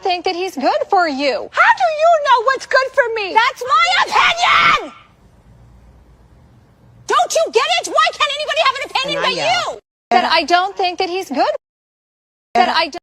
think that he's good for you. How do you know what's good for me? That's my opinion! Don't you get it? Why can't anybody have an opinion but you? That I don't think that he's good. That I don't.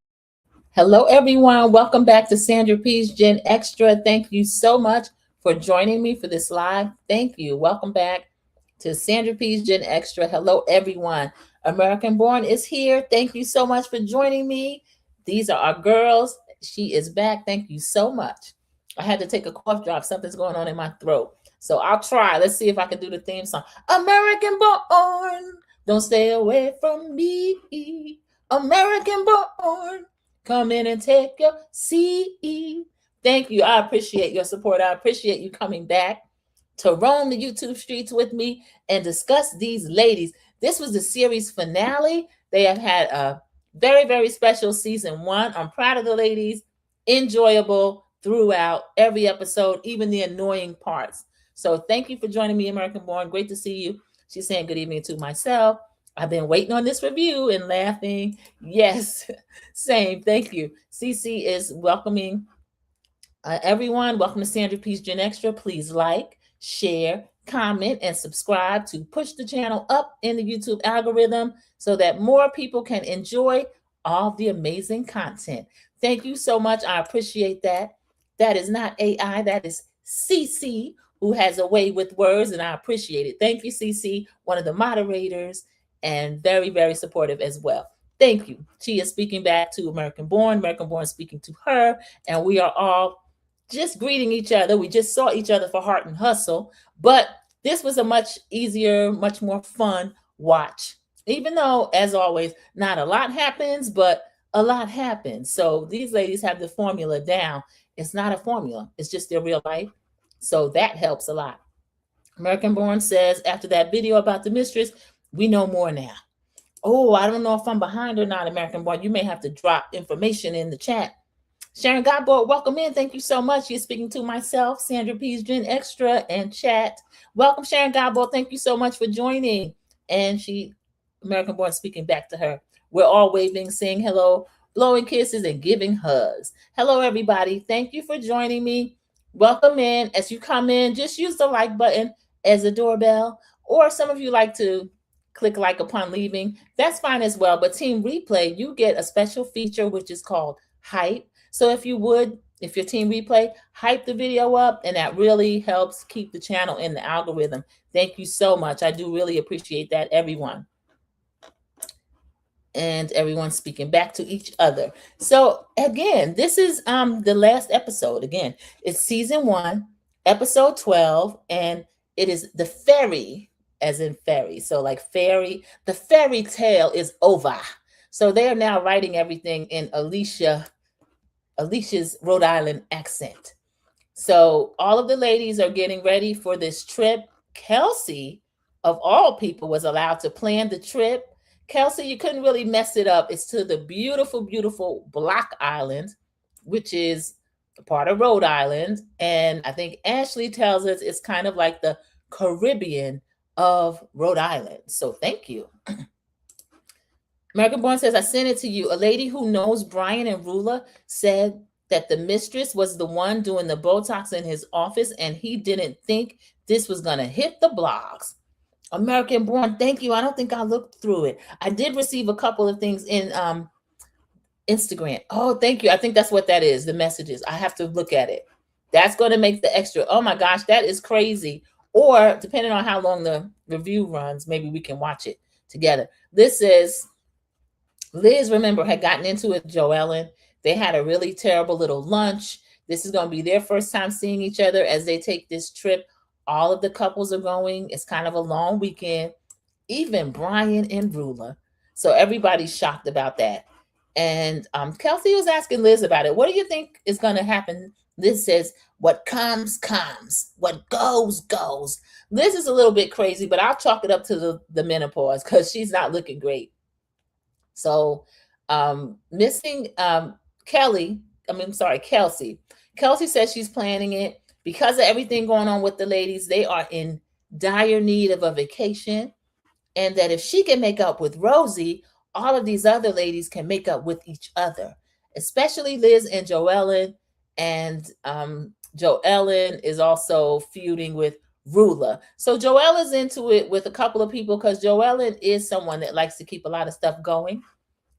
Hello, everyone. Welcome back to Sandra P's Gen Extra. Thank you so much for joining me for this live. Thank you. Welcome back to Sandra P's Gen Extra. Hello, everyone. American Born is here. Thank you so much for joining me. These are our girls. She is back. Thank you so much. I had to take a cough drop. Something's going on in my throat. So I'll try. Let's see if I can do the theme song. American Born, don't stay away from me. American Born, come in and take your seat. Thank you. I appreciate your support. I appreciate you coming back to roam the YouTube streets with me and discuss these ladies. This was the series finale. They have had a very, very special season 1. I'm proud of the ladies. Enjoyable throughout every episode, even the annoying parts. So thank you for joining me, American Born. Great to see you. She's saying good evening to myself. I've been waiting on this review and laughing. Yes, same. Thank you. CC is welcoming everyone. Welcome to Sandra P's Gen Extra. Please like, share, comment, and subscribe to push the channel up in the YouTube algorithm so that more people can enjoy all the amazing content. Thank you so much. I appreciate that. That is not AI. That is CC, who has a way with words, and I appreciate it. Thank you, CC, one of the moderators, and very, very supportive as well. Thank you. She is speaking back to American Born speaking to her, and we are all just greeting each other. We just saw each other for Heart and Hustle, but this was a much easier, much more fun watch. Even though, as always, not a lot happens, but a lot happens. So these ladies have the formula down. It's not a formula. It's just their real life. So that helps a lot. American Born says, after that video about the mistress, we know more now. Oh, I don't know if I'm behind or not, American Born. You may have to drop information in the chat. Sharon Godboard, welcome in. Thank you so much. You're speaking to myself, Sandra P's Gen Extra, and chat. Welcome, Sharon Godboard. Thank you so much for joining. And American Born speaking back to her. We're all waving, saying hello, blowing kisses, and giving hugs. Hello, everybody. Thank you for joining me. Welcome in. As you come in, just use the like button as a doorbell, or some of you like to click like upon leaving. That's fine as well. But Team Replay, you get a special feature which is called Hype. So if you would, if your Team Replay, hype the video up, and that really helps keep the channel in the algorithm. Thank you so much. I do really appreciate that, everyone. And everyone speaking back to each other. So again, this is the last episode. Again, it's season 1, episode 12, and it is the Ferry, as in Ferry. So like fairy, the fairy tale is over. So they are now writing everything in Alicia's Rhode Island accent. So all of the ladies are getting ready for this trip. Kelsey, of all people, was allowed to plan the trip. Kelsey, you couldn't really mess it up. It's to the beautiful, beautiful Block Island, which is a part of Rhode Island. And I think Ashley tells us it's kind of like the Caribbean of Rhode Island. So thank you. American Born says, I sent it to you. A lady who knows Brian and Rula said that the mistress was the one doing the Botox in his office, and he didn't think this was going to hit the blogs. American Born, thank you. I don't think I looked through it. I did receive a couple of things in Instagram. Oh, thank you. I think that's what that is, the messages. I have to look at it. That's going to make the extra. Oh my gosh, that is crazy. Or depending on how long the review runs, maybe we can watch it together. This is Liz, remember, had gotten into it with Joellen. They had a really terrible little lunch. This is going to be their first time seeing each other as they take this trip. All of the couples are going. It's kind of a long weekend. Even Brian and Rula. So everybody's shocked about that. And Kelsey was asking Liz about it. What do you think is going to happen? Liz says, what comes, comes. What goes, goes. Liz is a little bit crazy, but I'll chalk it up to the menopause because she's not looking great. So missing Kelsey. Kelsey says she's planning it. Because of everything going on with the ladies, they are in dire need of a vacation. And that if she can make up with Rosie, all of these other ladies can make up with each other. especially Liz and Joellen. And Joellen is also feuding with Rula. So Joella's into it with a couple of people because Joellen is someone that likes to keep a lot of stuff going.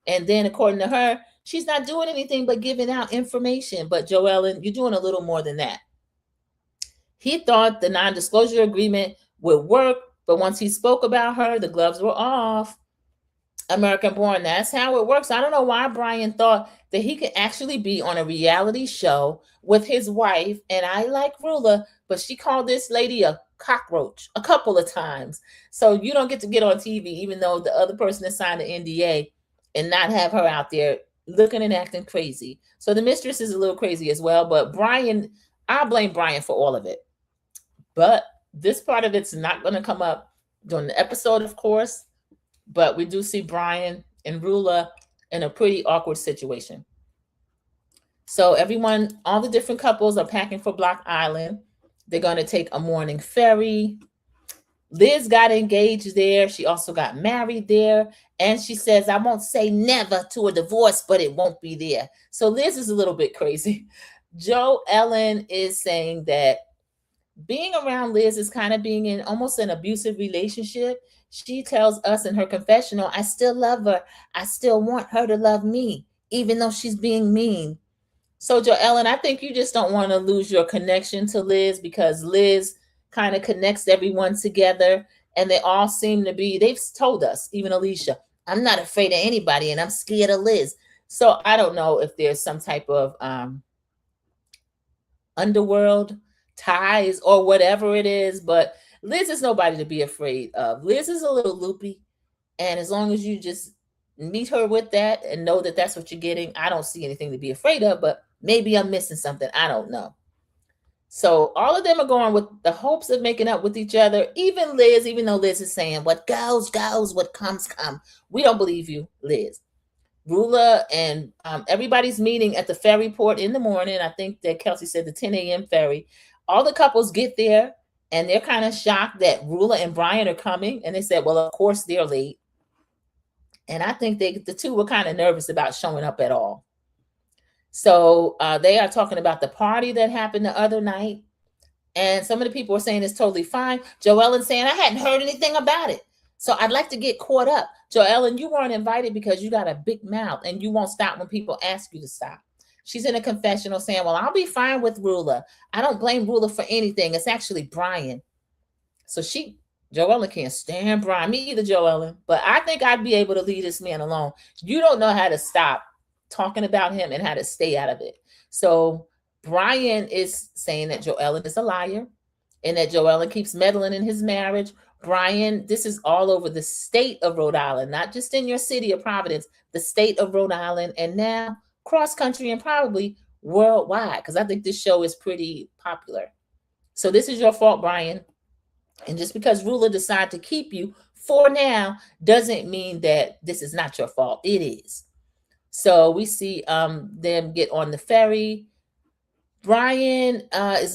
And then, according to her, she's not doing anything but giving out information. But Joellen, you're doing a little more than that. He thought the non-disclosure agreement would work, but once he spoke about her, the gloves were off. American Born, that's how it works. I don't know why Brian thought that he could actually be on a reality show with his wife. And I like Rula, but she called this lady a cockroach a couple of times. So you don't get to get on TV, even though the other person has signed an NDA, and not have her out there looking and acting crazy. So the mistress is a little crazy as well. But Brian, I blame Brian for all of it. But this part of it's not going to come up during the episode, of course. But we do see Brian and Rula in a pretty awkward situation. So everyone, all the different couples are packing for Block Island. They're going to take a morning ferry. Liz got engaged there. She also got married there. And she says, I won't say never to a divorce, but it won't be there. So Liz is a little bit crazy. Joellen is saying that being around Liz is kind of being in almost an abusive relationship. She tells us in her confessional, I still love her. I still want her to love me, even though she's being mean. So Joellen, I think you just don't want to lose your connection to Liz, because Liz kind of connects everyone together, and they all seem to be, they've told us, even Alicia, I'm not afraid of anybody and I'm scared of Liz. So I don't know if there's some type of underworld ties or whatever it is, but Liz is nobody to be afraid of. Liz is a little loopy, and as long as you just meet her with that and know that that's what you're getting, I don't see anything to be afraid of, but maybe I'm missing something. I don't know. So all of them are going with the hopes of making up with each other. Even Liz, even though Liz is saying what goes, goes, what comes, come. We don't believe you, Liz. Rula and everybody's meeting at the ferry port in the morning. I think that Kelsey said the 10 a.m. ferry. All the couples get there, and they're kind of shocked that Rula and Brian are coming. And they said, well, of course they're late. And I think the two were kind of nervous about showing up at all. So they are talking about the party that happened the other night. And some of the people are saying it's totally fine. Joellen saying, I hadn't heard anything about it, so I'd like to get caught up. Joellen, you weren't invited because you got a big mouth and you won't stop when people ask you to stop. She's in a confessional saying, well, I'll be fine with Rula. I don't blame Rula for anything. It's actually Brian. So Joellen can't stand Brian. Me either, Joellen. But I think I'd be able to leave this man alone. You don't know how to stop talking about him and how to stay out of it. So Brian is saying that Joellen is a liar and that Joellen keeps meddling in his marriage. Brian, this is all over the state of Rhode Island, not just in your city of Providence, the state of Rhode Island, and now cross country and probably worldwide, because I think this show is pretty popular. So this is your fault, Brian. And just because Rula decided to keep you for now doesn't mean that this is not your fault. It is. So we see them get on the ferry. Brian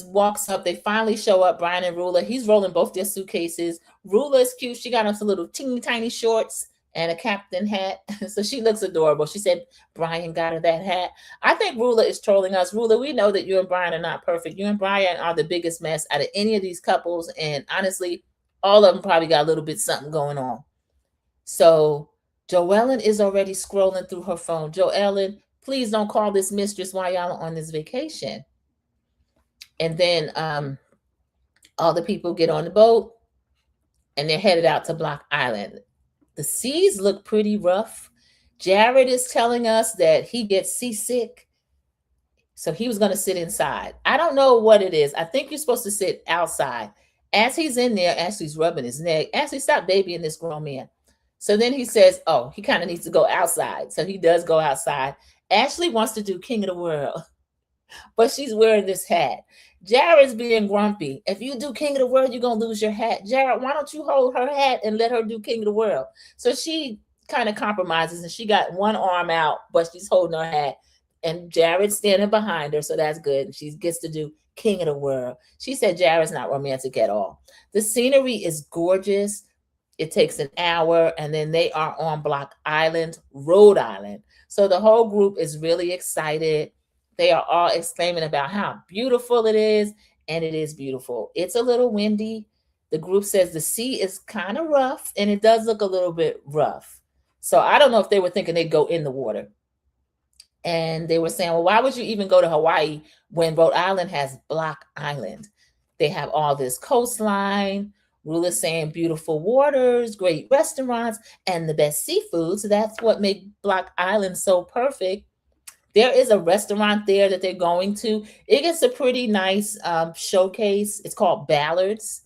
walks up. They finally show up, Brian and Rula. He's rolling both their suitcases. Rula is cute. She got on some little teeny tiny shorts and a captain hat. So she looks adorable. She said Brian got her that hat. I think Rula is trolling us. Rula, we know that you and Brian are not perfect. You and Brian are the biggest mess out of any of these couples. And honestly, all of them probably got a little bit something going on. So Joellen is already scrolling through her phone. Joellen, please don't call this mistress while y'all are on this vacation. And then all the people get on the boat and they're headed out to Block Island. The seas look pretty rough. Jared is telling us that he gets seasick, so he was going to sit inside. I don't know what it is. I think you're supposed to sit outside. As he's in there, Ashley's rubbing his neck. Ashley, stop babying this grown man. So then he says, oh, he kind of needs to go outside. So he does go outside. Ashley wants to do King of the World, but she's wearing this hat. Jared's being grumpy. If you do King of the World, you're going to lose your hat. Jared, why don't you hold her hat and let her do King of the World? So she kind of compromises, and she got one arm out, but she's holding her hat. And Jared's standing behind her, so that's good. And she gets to do King of the World. She said Jared's not romantic at all. The scenery is gorgeous. It takes an hour, and then they are on Block Island, Rhode Island. So the whole group is really excited. They are all exclaiming about how beautiful it is, and it is beautiful. It's a little windy. The group says the sea is kind of rough, and it does look a little bit rough. So I don't know if they were thinking they'd go in the water. And they were saying, well, why would you even go to Hawaii when Rhode Island has Block Island? They have all this coastline. Rula's saying beautiful waters, great restaurants, and the best seafood. So that's what makes Block Island so perfect. There is a restaurant there that they're going to. It gets a pretty nice showcase. It's called Ballard's,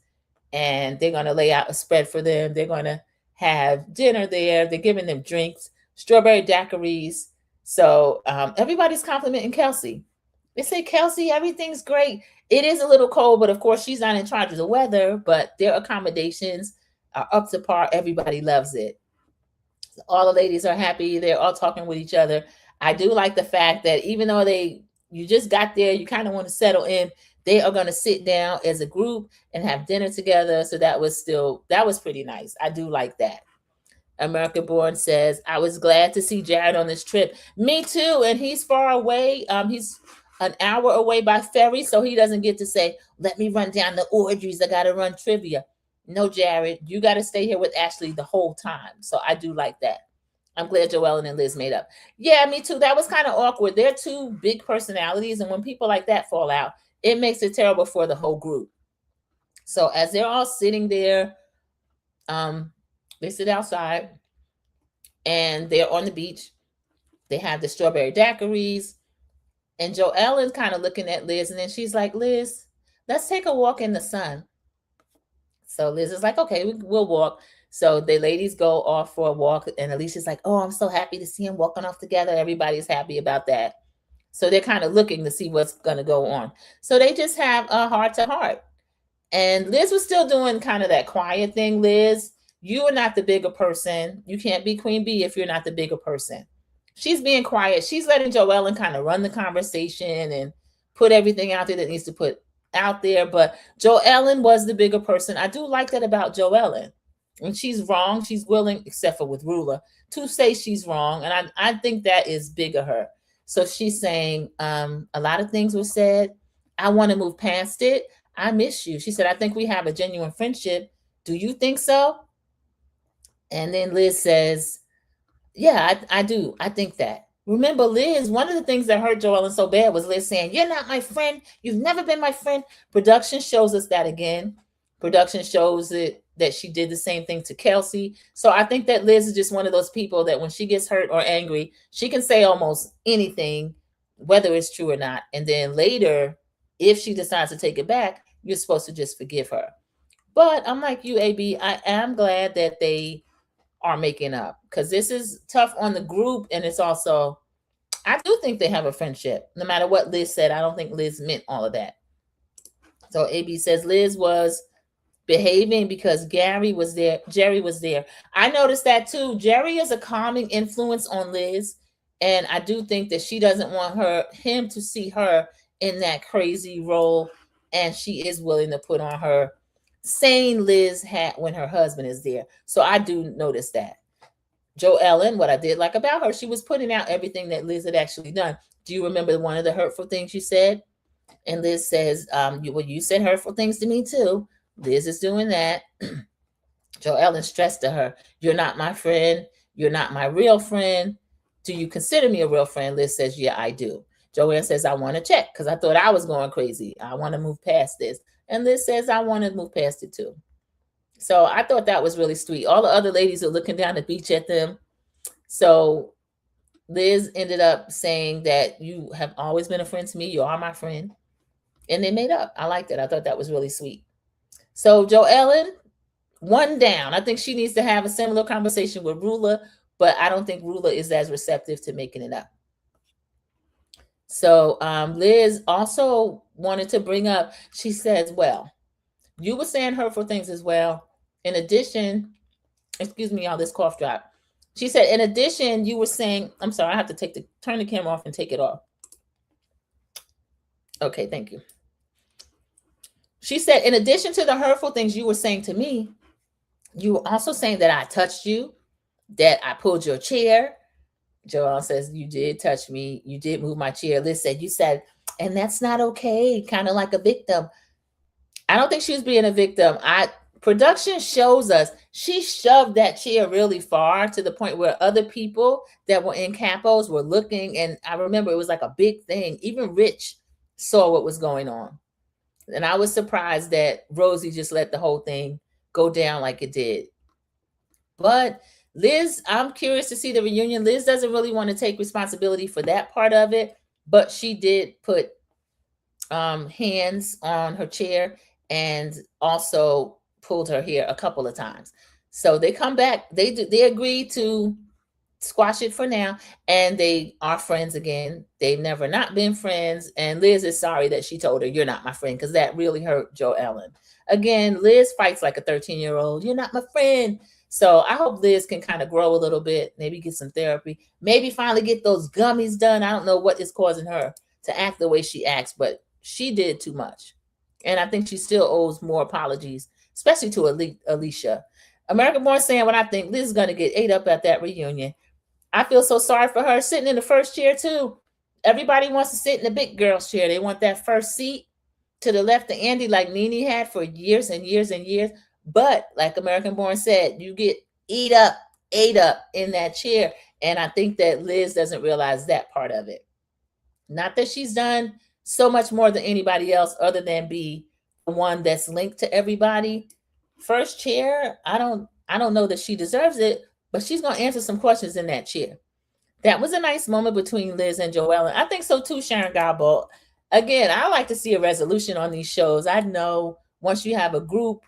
and they're going to lay out a spread for them. They're going to have dinner there. They're giving them drinks, strawberry daiquiris. So everybody's complimenting Kelsey. They say, Kelsey, everything's great. It is a little cold, but of course she's not in charge of the weather, but their accommodations are up to par. Everybody loves it. All the ladies are happy. They're all talking with each other. I do like the fact that even though you just got there, you kind of want to settle in, they are going to sit down as a group and have dinner together. So that was pretty nice. I do like that. America Born says, I was glad to see Jared on this trip. Me too. And he's far away. He's an hour away by ferry, so he doesn't get to say, let me run down the orgies. I got to run trivia. No, Jared, you got to stay here with Ashley the whole time. So I do like that. I'm glad Joellen and Liz made up. Yeah, me too. That was kind of awkward. They're two big personalities, and when people like that fall out, it makes it terrible for the whole group. So as they're all sitting there, they sit outside, and they're on the beach. They have the strawberry daiquiris, and Joellen's kind of looking at Liz, and then she's like, Liz, let's take a walk in the sun. So Liz is like, okay, we'll walk. So the ladies go off for a walk, and Alicia's like, oh, I'm so happy to see them walking off together. Everybody's happy about that. So they're kind of looking to see what's going to go on. So they just have a heart-to-heart. And Liz was still doing kind of that quiet thing. Liz, you are not the bigger person. You can't be Queen Bee if you're not the bigger person. She's being quiet. She's letting Joellen kind of run the conversation and put everything out there that needs to put out there. But Joellen was the bigger person. I do like that about Joellen. When she's wrong, she's willing, except for with Rula, to say she's wrong. And I think that is big of her. So she's saying a lot of things were said. I want to move past it. I miss you. She said, I think we have a genuine friendship. Do you think so? And then Liz says, yeah, I do. I think that. Remember, Liz, one of the things that hurt Joellen so bad was Liz saying, you're not my friend. You've never been my friend. Production shows us that again. Production shows it that she did the same thing to Kelsey. So I think that Liz is just one of those people that when she gets hurt or angry, she can say almost anything, whether it's true or not. And then later, if she decides to take it back, you're supposed to just forgive her. But I'm like you, AB, I am glad that they are making up, because this is tough on the group. And it's also, I do think they have a friendship. No matter what Liz said, I don't think Liz meant all of that. So AB says Liz was behaving because Jerry was there. I noticed that too. Jerry is a calming influence on Liz. And I do think that she doesn't want him to see her in that crazy role. And she is willing to put on her sane Liz hat when her husband is there. So I do notice that. Joellen, what I did like about her, she was putting out everything that Liz had actually done. Do you remember one of the hurtful things you said? And Liz says, you said hurtful things to me too. Liz is doing that. Joellen stressed to her, you're not my friend. You're not my real friend. Do you consider me a real friend? Liz says, yeah, I do. Joellen says, I want to check because I thought I was going crazy. I want to move past this. And Liz says, I want to move past it too. So I thought that was really sweet. All the other ladies are looking down the beach at them. So Liz ended up saying that you have always been a friend to me. You are my friend. And they made up. I liked it. I thought that was really sweet. So Joellen, one down. I think she needs to have a similar conversation with Rula, but I don't think Rula is as receptive to making it up. So Liz also wanted to bring up, she says, well, you were saying hurtful things as well. In addition, excuse me, all this cough drop. She said, in addition, you were saying, I'm sorry, I have to turn the camera off and take it off. Okay, thank you. She said, in addition to the hurtful things you were saying to me, you were also saying that I touched you, that I pulled your chair, Joelle says, you did touch me. You did move my chair. Liz said, you said, and that's not okay. Kind of like a victim. I don't think she was being a victim. Production shows us she shoved that chair really far to the point where other people that were in capos were looking. And I remember it was like a big thing. Even Rich saw what was going on. And I was surprised that Rosie just let the whole thing go down like it did. But Liz, I'm curious to see the reunion. Liz doesn't really want to take responsibility for that part of it, but she did put hands on her chair and also pulled her hair a couple of times. So they come back. They agree to squash it for now, and they are friends again. They've never not been friends, and Liz is sorry that she told her, you're not my friend, because that really hurt Jo Ellen. Again, Liz fights like a 13-year-old. You're not my friend. So I hope Liz can kind of grow a little bit, maybe get some therapy, maybe finally get those gummies done. I don't know what is causing her to act the way she acts, but she did too much. And I think she still owes more apologies, especially to Alicia. American Born saying what I think. Liz is going to get ate up at that reunion. I feel so sorry for her sitting in the first chair too. Everybody wants to sit in the big girl's chair. They want that first seat to the left of Andy like Nene had for years and years and years. But like American Born said, you get ate up in that chair. And I think that Liz doesn't realize that part of it. Not that she's done so much more than anybody else other than be the one that's linked to everybody. First chair, I don't know that she deserves it, but she's going to answer some questions in that chair. That was a nice moment between Liz and Joelle. I think so too, Sharon Gobble. Again, I like to see a resolution on these shows. I know once you have a group,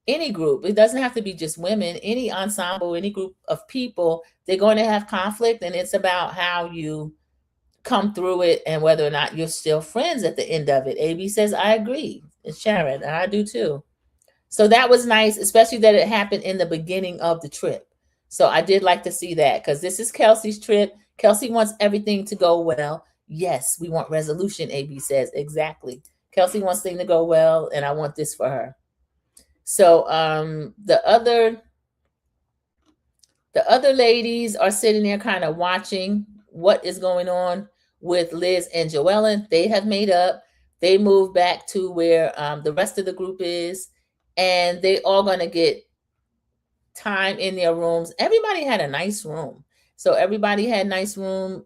any group, it doesn't have to be just women, any ensemble, any group of people, they're going to have conflict, and it's about how you come through it and whether or not you're still friends at the end of it. AB says, I agree. It's Sharon, and I do too. So that was nice, especially that it happened in the beginning of the trip. So I did like to see that because this is Kelsey's trip. Kelsey wants everything to go well. Yes, we want resolution, AB says. Exactly. Kelsey wants things to go well, and I want this for her. So the other ladies are sitting there kind of watching what is going on with Liz and Joellen. They have made up. They moved back to where the rest of the group is, and they all going to get time in their rooms. Everybody had a nice room. So everybody had a nice room.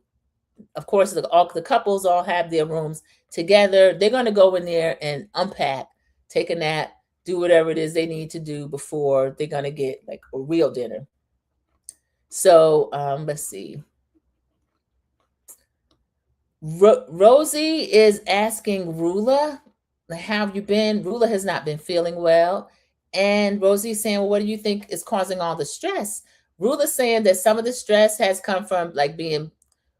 Of course, the couples all have their rooms together. They're going to go in there and unpack, take a nap, do whatever it is they need to do before they're going to get like a real dinner. So let's see. Rosie is asking Rula, how have you been? Rula has not been feeling well. And Rosie's saying, well, what do you think is causing all the stress? Rula's saying that some of the stress has come from like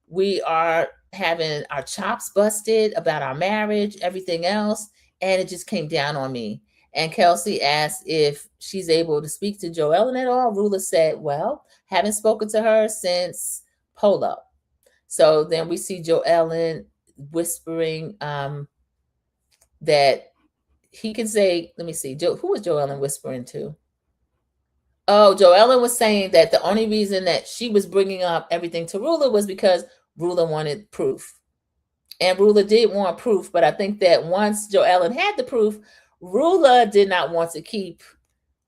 we are having our chops busted about our marriage, everything else. And it just came down on me. And Kelsey asked if she's able to speak to Joellen at all. Rula said, well, haven't spoken to her since Polo. So then we see Joellen whispering that he can say, let me see, who was Joellen whispering to? Oh, Joellen was saying that the only reason that she was bringing up everything to Rula was because Rula wanted proof. And Rula did want proof, but I think that once Joellen had the proof, Rula did not want to keep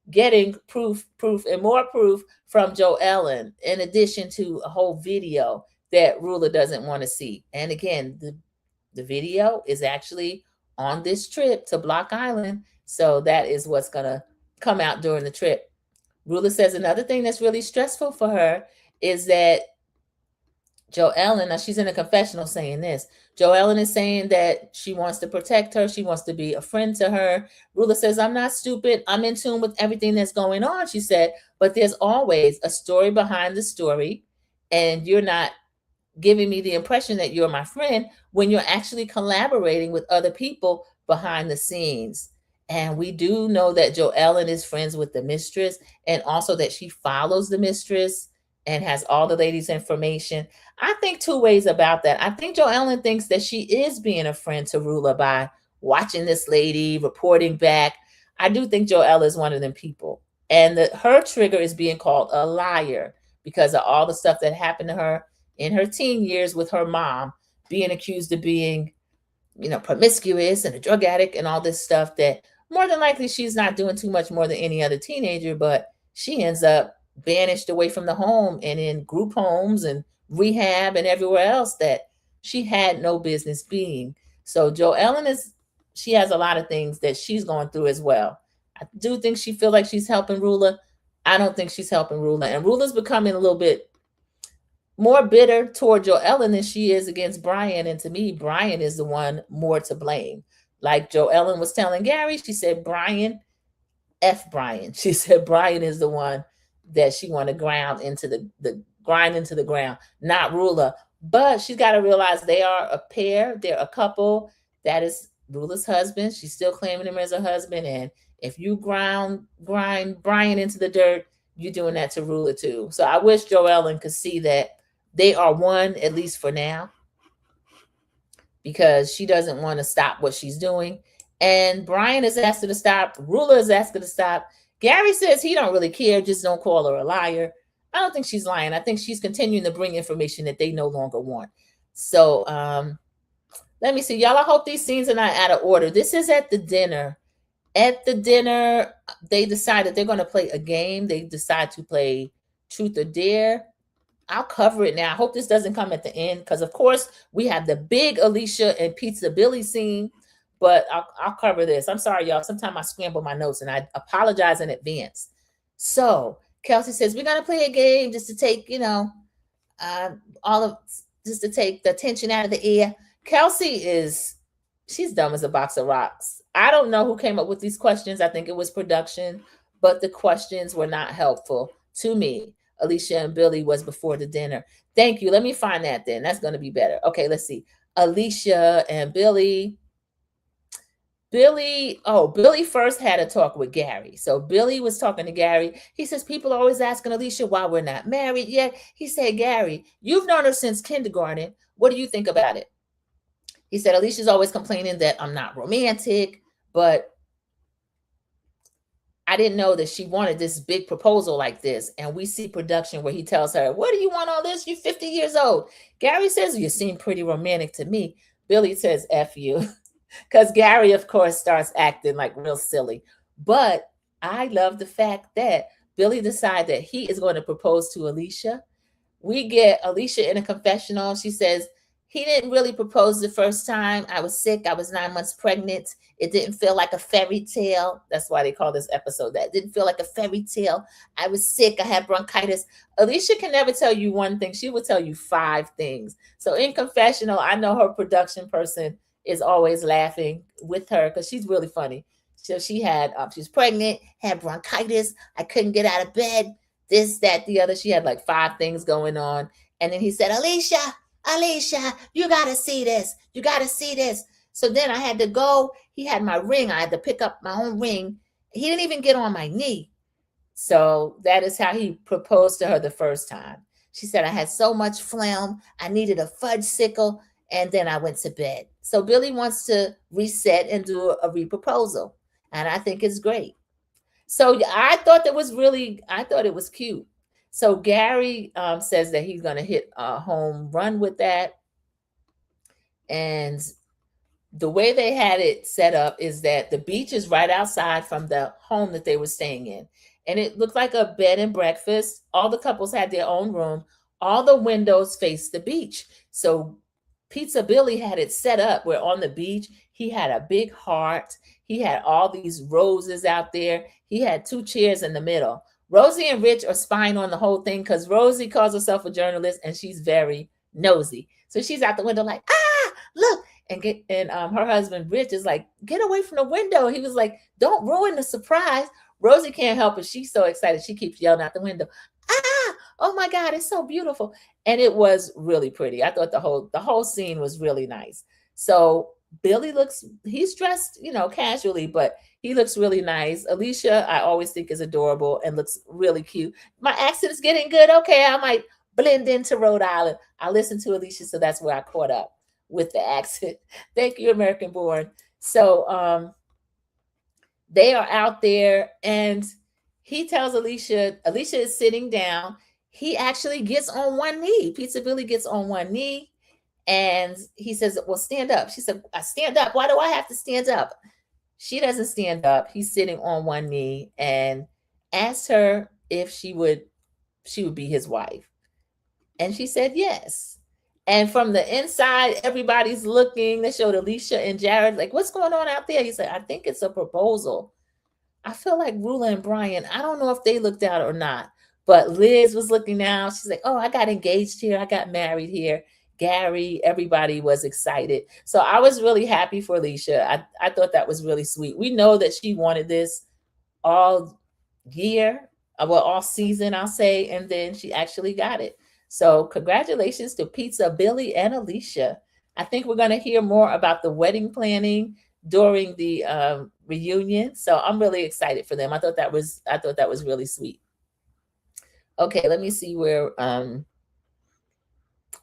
getting proof, and more proof from Joellen, in addition to a whole video that Rula doesn't want to see. And again, the video is actually on this trip to Block Island. So that is what's going to come out during the trip. Rula says another thing that's really stressful for her is that Joellen, now she's in a confessional saying this. Joellen is saying that she wants to protect her. She wants to be a friend to her. Rula says, I'm not stupid. I'm in tune with everything that's going on, she said, but there's always a story behind the story. And you're not giving me the impression that you're my friend when you're actually collaborating with other people behind the scenes. And we do know that Joellen is friends with the mistress, and also that she follows the mistress and has all the ladies' information. I think two ways about that. I think Joellen thinks that she is being a friend to Rula by watching this lady, reporting back. I do think Joelle is one of them people. And her trigger is being called a liar because of all the stuff that happened to her in her teen years with her mom being accused of being, promiscuous and a drug addict and all this stuff, that more than likely she's not doing too much more than any other teenager, but she ends up banished away from the home and in group homes and rehab and everywhere else that she had no business being. So Joellen she has a lot of things that she's going through as well. I do think she feel like she's helping Rula. I don't think she's helping Rula. And Rula's becoming a little bit more bitter toward Joellen than she is against Brian. And to me, Brian is the one more to blame. Like Joellen was telling Gary, she said, Brian. She said Brian is the one that she want to grind into the ground, not Rula. But she's got to realize they are a pair. They're a couple. That is Rula's husband. She's still claiming him as her husband. And if you grind Brian into the dirt, you're doing that to Rula too. So I wish Joellen could see that they are one, at least for now, because she doesn't want to stop what she's doing. And Brian has asked her to stop. Rula has asked her to stop. Gary says he don't really care. Just don't call her a liar. I don't think she's lying. I think she's continuing to bring information that they no longer want. So let me see. Y'all, I hope these scenes are not out of order. This is at the dinner. At the dinner, they decided they're going to play a game. They decide to play Truth or Dare. I'll cover it now. I hope this doesn't come at the end because, of course, we have the big Alicia and Pizza Billy scene, but I'll cover this. I'm sorry, y'all. Sometimes I scramble my notes, and I apologize in advance. So Kelsey says, we're going to play a game just to take, just to take the tension out of the air. Kelsey she's dumb as a box of rocks. I don't know who came up with these questions. I think it was production, but the questions were not helpful to me. Alicia and Billy was before the dinner. Thank you. Let me find that then. That's going to be better. Okay, let's see. Alicia and Billy. Billy first had a talk with Gary. So Billy was talking to Gary. He says, people are always asking Alicia why we're not married yet. He said, Gary, you've known her since kindergarten. What do you think about it? He said, Alicia's always complaining that I'm not romantic, but I didn't know that she wanted this big proposal like this. And we see production where he tells her, what do you want all this? You're 50 years old. Gary says, you seem pretty romantic to me. Billy says, F you. Because Gary, of course, starts acting like real silly. But I love the fact that Billy decided that he is going to propose to Alicia. We get Alicia in a confessional. She says, he didn't really propose the first time. I was sick. I was 9 months pregnant. It didn't feel like a fairy tale. That's why they call this episode that. It didn't feel like a fairy tale. I was sick. I had bronchitis. Alicia can never tell you one thing. She will tell you 5 things. So in confessional, I know her production person is always laughing with her because she's really funny. So she was pregnant, had bronchitis. I couldn't get out of bed. This, that, the other. She had like 5 things going on. And then he said, Alicia, you got to see this. You got to see this. So then I had to go. He had my ring. I had to pick up my own ring. He didn't even get on my knee. So that is how he proposed to her the first time. She said, I had so much phlegm. I needed a fudge sickle. And then I went to bed. So Billy wants to reset and do a reproposal. And I think it's great. So I thought it was cute. So Gary says that he's going to hit a home run with that. And the way they had it set up is that the beach is right outside from the home that they were staying in. And it looked like a bed and breakfast. All the couples had their own room. All the windows faced the beach. So Pizza Billy had it set up where on the beach, he had a big heart. He had all these roses out there. He had 2 chairs in the middle. Rosie and Rich are spying on the whole thing because Rosie calls herself a journalist and she's very nosy. So she's out the window like, look. And her husband, Rich, is like, get away from the window. He was like, don't ruin the surprise. Rosie can't help it. She's so excited. She keeps yelling out the window, oh my God, it's so beautiful. And it was really pretty. I thought the whole scene was really nice. So Billy he's dressed, casually, but he looks really nice. Alicia, I always think is adorable and looks really cute. My accent is getting good. Okay, I might blend into Rhode Island. I listened to Alicia, so that's where I caught up with the accent. Thank you, American Born. So they are out there and he tells Alicia is sitting down. he actually gets on one knee. Pizza Billy gets on one knee and he says, well, stand up. She said, I stand up. Why do I have to stand up? She doesn't stand up. He's sitting on one knee and asked her if she would be his wife. And she said yes. And from the inside, everybody's looking. They showed Alicia and Jared, like, what's going on out there? He said, I think it's a proposal. I feel like Rula and Brian, I don't know if they looked out or not, but Liz was looking now. She's like, oh, I got engaged here. I got married here. Gary, everybody was excited. So I was really happy for Alicia. I thought that was really sweet. We know that she wanted this all year, well, all season, I'll say, and then she actually got it. So congratulations to Pizza Billy and Alicia. I think we're going to hear more about the wedding planning during the reunion. So I'm really excited for them. I thought that was really sweet. Okay, let me see where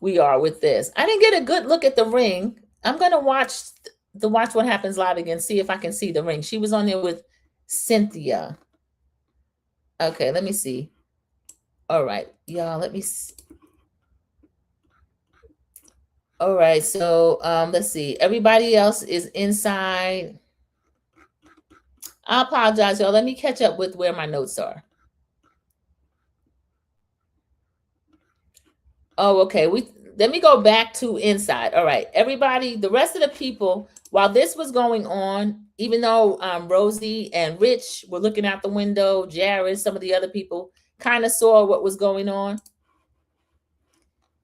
we are with this. I didn't get a good look at the ring. I'm going to watch What Happens Live again, see if I can see the ring. She was on there with Cynthia. Okay, let me see. All right, y'all, let me see. All right, so let's see. Everybody else is inside. I apologize, y'all. Let me catch up with where my notes are. Oh, okay. Let me go back to inside. All right, everybody, the rest of the people, while this was going on, even though Rosie and Rich were looking out the window, Jared, some of the other people kind of saw what was going on.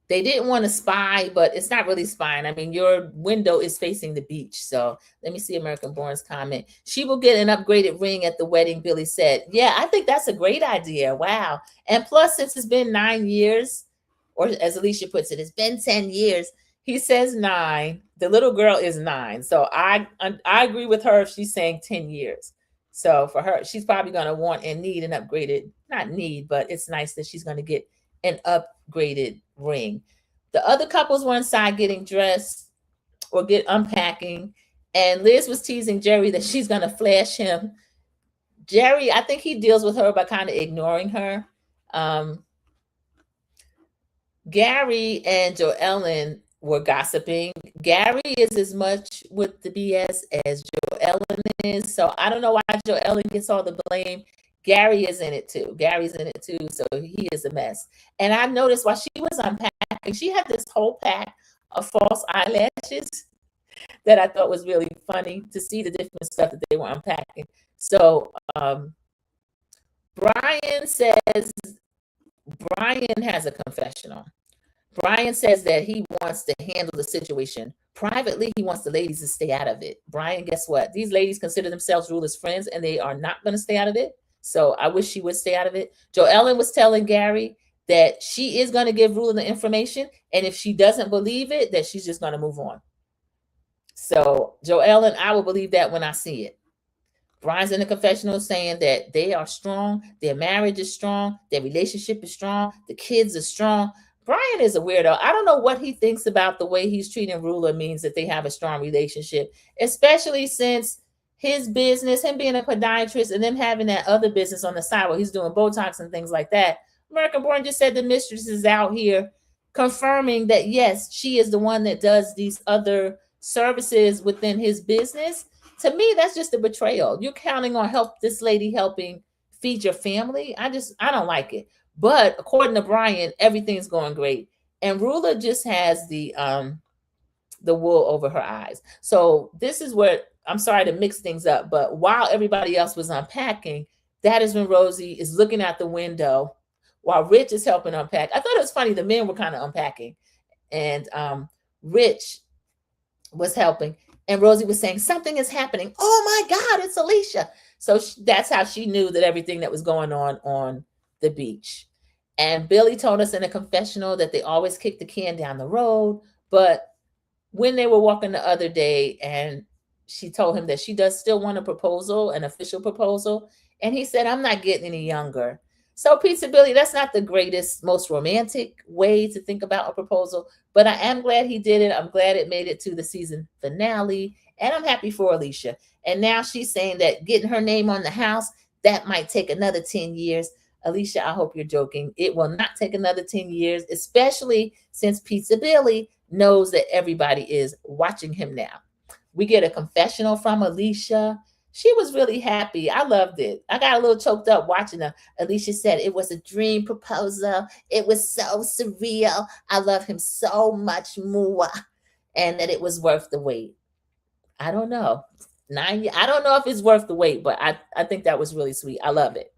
They didn't want to spy, but it's not really spying. I mean, your window is facing the beach. So let me see American Born's comment. She will get an upgraded ring at the wedding, Billy said. Yeah, I think that's a great idea. Wow. And plus, since it's been 9 years, or as Alicia puts it, it's been 10 years. He says 9. The little girl is 9. So I agree with her if she's saying 10 years. So for her, she's probably going to want and need an upgraded, not need, but it's nice that she's going to get an upgraded ring. The other couples were inside getting dressed or unpacking. And Liz was teasing Jerry that she's going to flash him. Jerry, I think he deals with her by kind of ignoring her. Gary and Joellen were gossiping. Gary is as much with the BS as Joellen is. So I don't know why Joellen gets all the blame. Gary is in it too. Gary's in it too. So he is a mess. And I noticed while she was unpacking, she had this whole pack of false eyelashes that I thought was really funny to see the different stuff that they were unpacking. So Brian has a confessional. Brian says that he wants to handle the situation privately. He wants the ladies to stay out of it. Brian, guess what? These ladies consider themselves Rula's friends and they are not going to stay out of it. So I wish she would stay out of it. Joellen was telling Gary that she is going to give Rula the information. And if she doesn't believe it, that she's just going to move on. So Joellen, I will believe that when I see it. Brian's in the confessional saying that they are strong. Their marriage is strong. Their relationship is strong. The kids are strong. Brian is a weirdo. I don't know what he thinks about the way he's treating Rula means that they have a strong relationship, especially since his business, him being a podiatrist and then having that other business on the side where he's doing Botox and things like that. American Born just said the mistress is out here confirming that, yes, she is the one that does these other services within his business. To me, that's just a betrayal. You're counting on this lady helping feed your family. I don't like it. But according to Brian, everything's going great. And Rula just has the wool over her eyes. So this is where, I'm sorry to mix things up, but while everybody else was unpacking, that is when Rosie is looking out the window while Rich is helping unpack. I thought it was funny. The men were kind of unpacking and Rich was helping. And Rosie was saying, something is happening. Oh my God, it's Alicia. So that's how she knew that everything that was going on the beach. And Billy told us in a confessional that they always kick the can down the road. But when they were walking the other day and she told him that she does still want a proposal, an official proposal. And he said, I'm not getting any younger. So Pizza Billy, that's not the greatest, most romantic way to think about a proposal, but I am glad he did it. I'm glad it made it to the season finale, and I'm happy for Alicia. And now she's saying that getting her name on the house, that might take another 10 years. Alicia, I hope you're joking. It will not take another 10 years, especially since Pizza Billy knows that everybody is watching him now. We get a confessional from Alicia. She was really happy. I loved it. I got a little choked up watching her. Alicia said it was a dream proposal. It was so surreal. I love him so much more. And that it was worth the wait. I don't know. I don't know if it's worth the wait, but I think that was really sweet. I love it.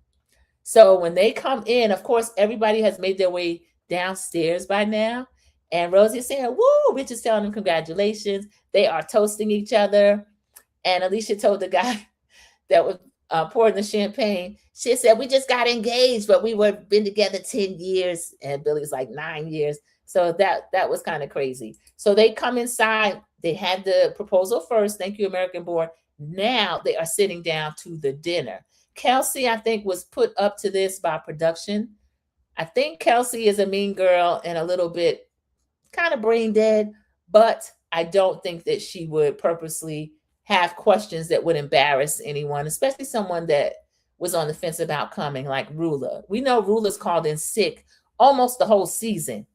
So when they come in, of course, everybody has made their way downstairs by now. And Rosie's saying, woo, Rich is telling them congratulations. They are toasting each other. And Alicia told the guy that was pouring the champagne, she said, we just got engaged, but we were been together 10 years. And Billy was like 9 years. So that was kind of crazy. So they come inside. They had the proposal first. Thank you, American Board. Now they are sitting down to the dinner. Kelsey, I think, was put up to this by production. I think Kelsey is a mean girl and a little bit kind of brain dead, but I don't think that she would purposely have questions that would embarrass anyone, especially someone that was on the fence about coming, like Rula. We know Rula's called in sick almost the whole season.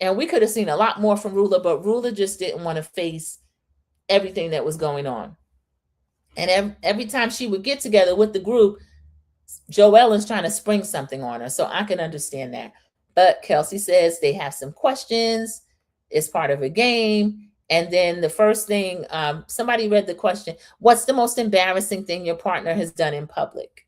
And we could have seen a lot more from Rula, but Rula just didn't want to face everything that was going on. And every time she would get together with the group, Joellen's trying to spring something on her. So I can understand that. But Kelsey says they have some questions. It's part of a game. And then the first thing, somebody read the question, what's the most embarrassing thing your partner has done in public?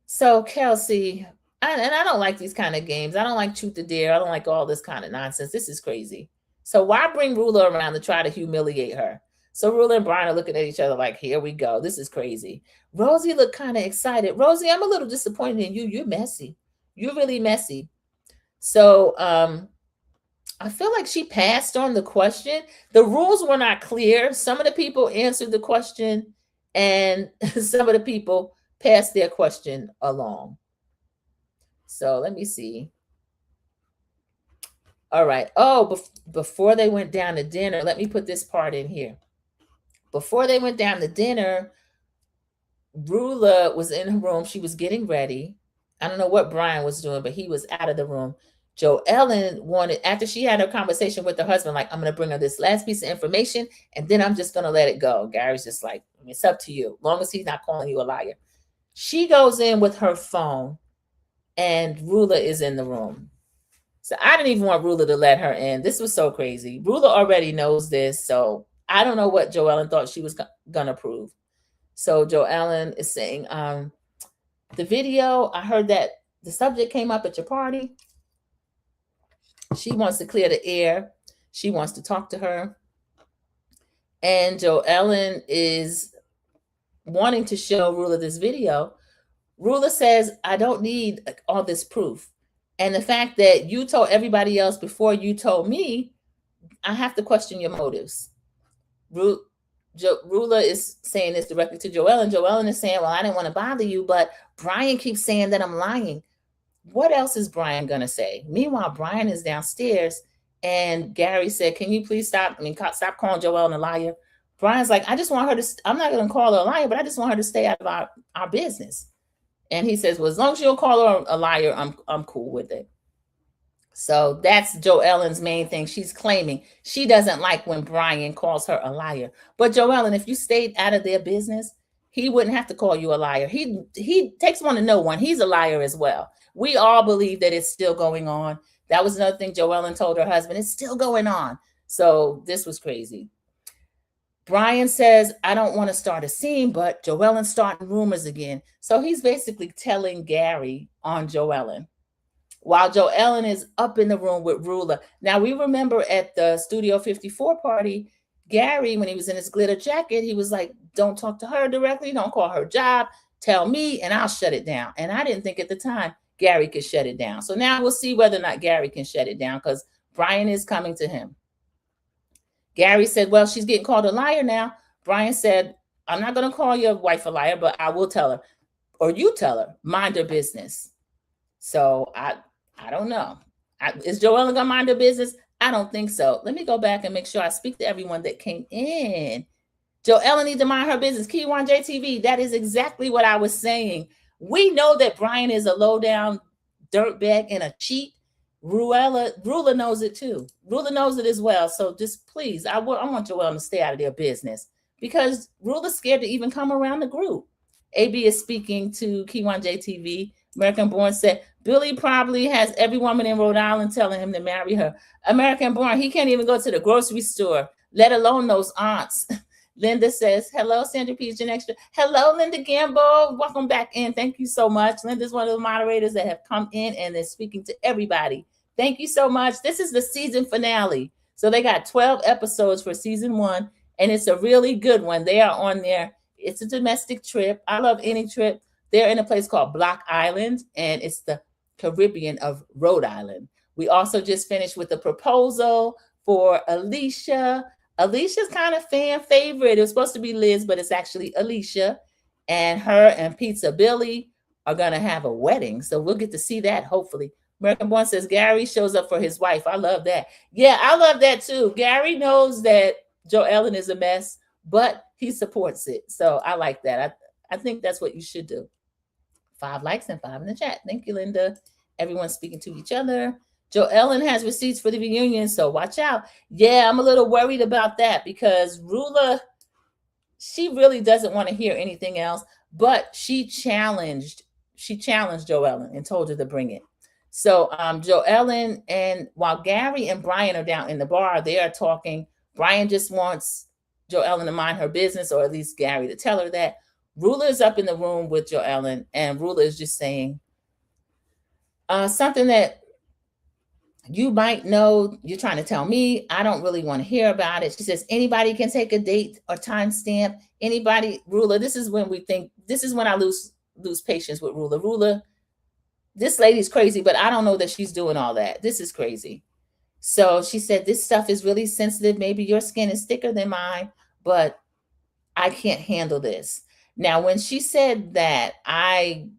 So Kelsey, and I don't like these kind of games. I don't like truth or dare. I don't like all this kind of nonsense. This is crazy. So why bring Rula around to try to humiliate her? So Rula and Brian are looking at each other like, here we go. This is crazy. Rosie looked kind of excited. Rosie, I'm a little disappointed in you. You're messy. You're really messy. So I feel like she passed on the question. The rules were not clear. Some of the people answered the question and some of the people passed their question along. So let me see. All right. Oh, before they went down to dinner, let me put this part in here. Before they went down to dinner, Rula was in her room. She was getting ready. I don't know what Brian was doing, but he was out of the room. Joellen wanted, after she had her conversation with her husband, like, I'm going to bring her this last piece of information, and then I'm just going to let it go. Gary's just like, it's up to you, as long as he's not calling you a liar. She goes in with her phone, and Rula is in the room. So I didn't even want Rula to let her in. This was so crazy. Rula already knows this, so I don't know what Joellen thought she was going to prove. So Joellen is saying, the video, I heard that the subject came up at your party. She wants to clear the air. She wants to talk to her. And Joellen is wanting to show Rula this video. Rula says, I don't need all this proof. And the fact that you told everybody else before you told me, I have to question your motives. Rula is saying this directly to Joellen. Joellen is saying, well, I didn't want to bother you, but Brian keeps saying that I'm lying. What else is Brian going to say? Meanwhile, Brian is downstairs and Gary said, can you please stop calling Joellen a liar? Brian's like, I just want her to, I'm not going to call her a liar, but I just want her to stay out of our business. And he says, well, as long as you don't call her a liar, I'm cool with it. So that's Joellen's main thing. She's claiming she doesn't like when Brian calls her a liar. But Joellen, if you stayed out of their business, he wouldn't have to call you a liar. He takes one to know one. He's a liar as well. We all believe that it's still going on. That was another thing Joellen told her husband. It's still going on. So this was crazy. Brian says, I don't want to start a scene, but Joellen's starting rumors again. So he's basically telling Gary on Joellen, while Joellen is up in the room with Rula. Now, we remember at the Studio 54 party, Gary, when he was in his glitter jacket, he was like, don't talk to her directly. Don't call her job. Tell me, and I'll shut it down. And I didn't think at the time Gary could shut it down. So now we'll see whether or not Gary can shut it down because Brian is coming to him. Gary said, well, she's getting called a liar now. Brian said, I'm not going to call your wife a liar, but I will tell her, or you tell her, mind her business. So I don't know. Is Joellen going to mind her business? I don't think so. Let me go back and make sure I speak to everyone that came in. Joellen needs to mind her business. Key1 JTV, that is exactly what I was saying. We know that Brian is a low down dirtbag and a cheat. Ruler knows it too. Ruler knows it as well. So just please, I want Joelle to stay out of their business because Ruler's scared to even come around the group. AB is speaking to Kiwan JTV. American Born said, Billy probably has every woman in Rhode Island telling him to marry her. American Born, he can't even go to the grocery store, let alone those aunts. Linda says, hello, Sandra Peach and Extra. Hello, Linda Gamble. Welcome back in. Thank you so much. Linda's one of the moderators that have come in and is speaking to everybody. Thank you so much. This is the season finale. So they got 12 episodes for season 1, and it's a really good one. They are on there. It's a domestic trip. I love any trip. They're in a place called Block Island, and it's the Caribbean of Rhode Island. We also just finished with the proposal for Alicia. Alicia's kind of fan favorite. It was supposed to be Liz, but it's actually Alicia. And her and Pizza Billy are going to have a wedding. So we'll get to see that, hopefully. American Born says Gary shows up for his wife. I love that. Yeah, I love that too. Gary knows that Joellen is a mess, but he supports it. So I like that. I think that's what you should do. 5 likes and 5 in the chat. Thank you, Linda. Everyone's speaking to each other. Joellen has receipts for the reunion, so watch out. Yeah, I'm a little worried about that because Rula, she really doesn't want to hear anything else, but she challenged Joellen and told her to bring it. So Joellen, and while Gary and Brian are down in the bar, they are talking. Brian just wants Joellen to mind her business, or at least Gary to tell her that. Rula is up in the room with Joellen, and Rula is just saying something that you might know. You're trying to tell me. I don't really want to hear about it. She says, anybody can take a date or timestamp. Anybody, Rula, this is when I lose patience with Rula. Rula, this lady's crazy, but I don't know that she's doing all that. This is crazy. So she said, this stuff is really sensitive. Maybe your skin is thicker than mine, but I can't handle this. Now, when she said that, I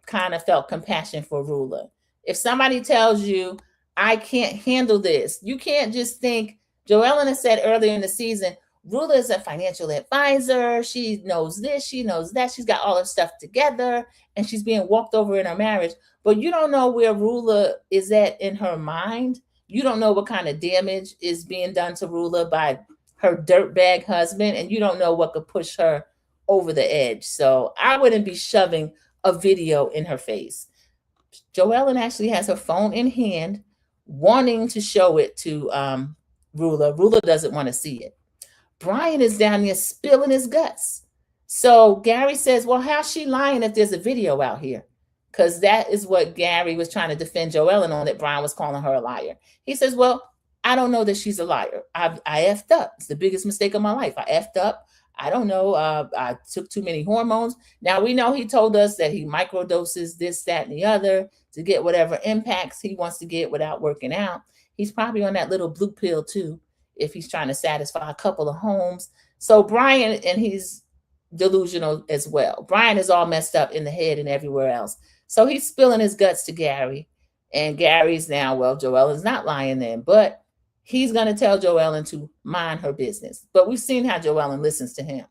kind of felt compassion for Rula. If somebody tells you, I can't handle this, you can't just think. Joellen has said earlier in the season, Rula is a financial advisor. She knows this, she knows that. She's got all her stuff together, and she's being walked over in her marriage. But you don't know where Rula is at in her mind. You don't know what kind of damage is being done to Rula by her dirtbag husband, and you don't know what could push her over the edge. So I wouldn't be shoving a video in her face. Joellen actually has her phone in hand, wanting to show it to Rula. Rula doesn't want to see it. Brian is down there spilling his guts. So Gary says, well, how's she lying if there's a video out here? Because that is what Gary was trying to defend Joellen on, that Brian was calling her a liar. He says, well, I don't know that she's a liar. I effed up. It's the biggest mistake of my life. I effed up. I don't know. I took too many hormones. Now, we know he told us that he microdoses this, that, and the other to get whatever impacts he wants to get without working out. He's probably on that little blue pill too, if he's trying to satisfy a couple of homes. So Brian, and he's delusional as well. Brian is all messed up in the head and everywhere else. So he's spilling his guts to Gary. And Gary's now, well, Joellen's not lying then, but he's going to tell Joellen to mind her business. But we've seen how Joellen listens to him.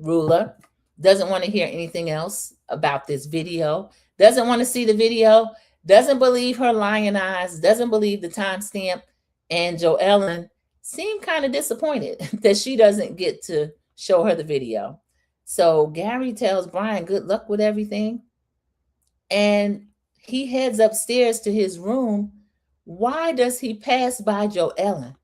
Rula doesn't want to hear anything else about this video, doesn't want to see the video, doesn't believe her lying eyes, doesn't believe the timestamp. And Joellen seemed kind of disappointed that she doesn't get to show her the video. So Gary tells Brian, good luck with everything. And he heads upstairs to his room. Why does he pass by Joellen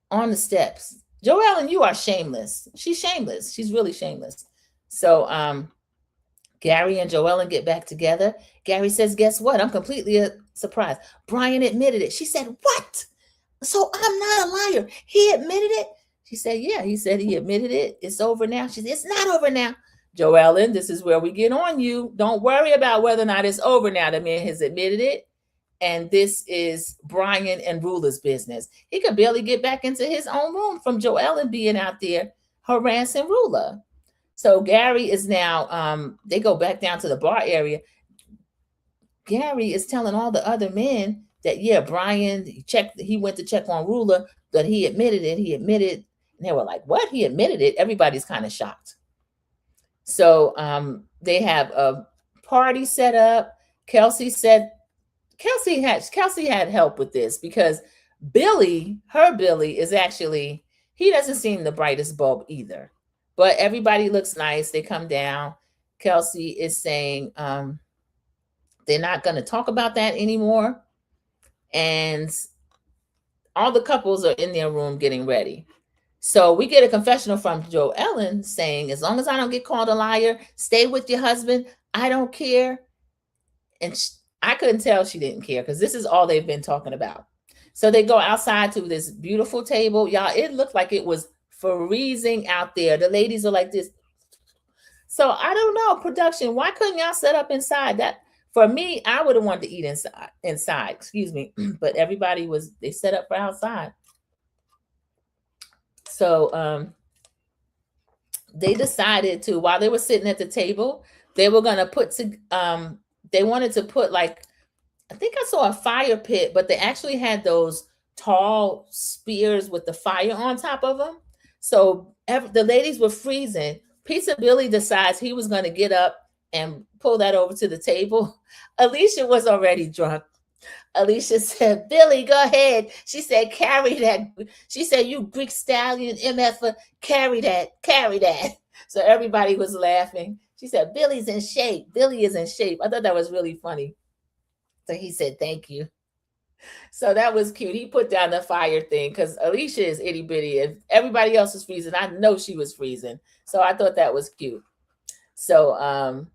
on the steps? Joellen, you are shameless. She's shameless. She's really shameless. So Gary and Joellen get back together. Gary says, guess what? I'm completely surprised. Brian admitted it. She said, what? So I'm not a liar. He admitted it? She said, yeah. He said he admitted it. It's over now. She said, it's not over now. Joellen, this is where we get on you. Don't worry about whether or not it's over now. The man has admitted it. And this is Brian and Rula's business. He could barely get back into his own room from Joellen being out there harassing Rula. So Gary is now, they go back down to the bar area. Gary is telling all the other men that, yeah, Brian, he went to check on Rula, but he admitted it. And they were like, what? He admitted it? Everybody's kind of shocked. So they have a party set up. Kelsey said Kelsey had help with this because her Billy is actually, he doesn't seem the brightest bulb either. But everybody looks nice. They come down. Kelsey is saying they're not going to talk about that anymore. And all the couples are in their room getting ready. So we get a confessional from Joe Ellen saying, as long as I don't get called a liar, stay with your husband. I don't care. And I couldn't tell she didn't care because this is all they've been talking about. So they go outside to this beautiful table. Y'all, it looked like it was freezing out there. The ladies are like this. So I don't know, production, why couldn't y'all set up inside? That, for me, I would have wanted to eat inside, excuse me. But everybody they set up for outside. So they decided to, while they were sitting at the table, they were gonna they wanted to put, like, I think I saw a fire pit, but they actually had those tall spears with the fire on top of them. So the ladies were freezing. Pizza Billy decides he was going to get up and pull that over to the table. Alicia was already drunk. Alicia said, Billy, go ahead. She said, carry that. She said, you Greek stallion MF, carry that. So everybody was laughing. She said, Billy's in shape. Billy is in shape. I thought that was really funny. So he said, thank you. So that was cute. He put down the fire thing because Alicia is itty bitty. If everybody else was freezing, I know she was freezing. So I thought that was cute. So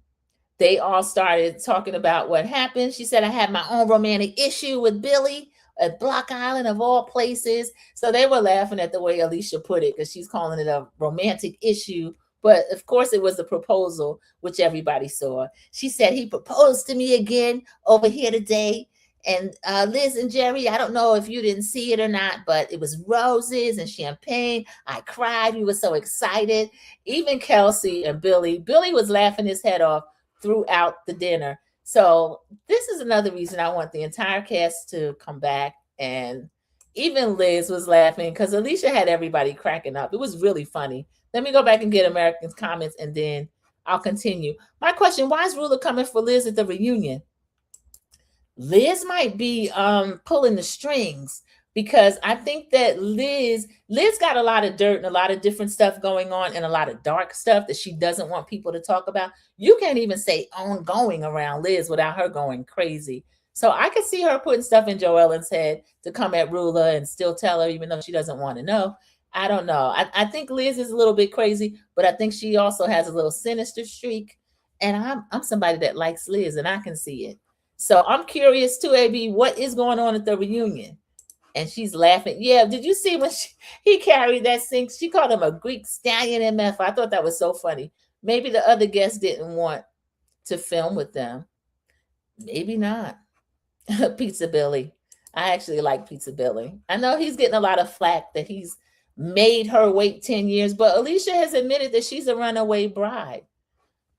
they all started talking about what happened. She said, I had my own romantic issue with Billy at Block Island of all places. So they were laughing at the way Alicia put it because she's calling it a romantic issue. But of course, it was the proposal, which everybody saw. She said, he proposed to me again over here today. And Liz and Jerry, I don't know if you didn't see it or not, but it was roses and champagne. I cried. We were so excited. Even Kelsey and Billy was laughing his head off throughout the dinner. So this is another reason I want the entire cast to come back. And even Liz was laughing because Alicia had everybody cracking up. It was really funny. Let me go back and get Americans' comments and then I'll continue. My question, why is Ruler coming for Liz at the reunion? Liz might be pulling the strings because I think that Liz got a lot of dirt and a lot of different stuff going on and a lot of dark stuff that she doesn't want people to talk about. You can't even say ongoing around Liz without her going crazy. So I could see her putting stuff in Joellen's head to come at Rula and still tell her, even though she doesn't want to know. I don't know. I think Liz is a little bit crazy, but I think she also has a little sinister streak. And I'm somebody that likes Liz and I can see it. So I'm curious too, AB, what is going on at the reunion? And she's laughing. Yeah, did you see when he carried that sink? She called him a Greek stallion MF. I thought that was so funny. Maybe the other guests didn't want to film with them. Maybe not. Pizza Billy. I actually like Pizza Billy. I know he's getting a lot of flack that he's made her wait 10 years, but Alicia has admitted that she's a runaway bride.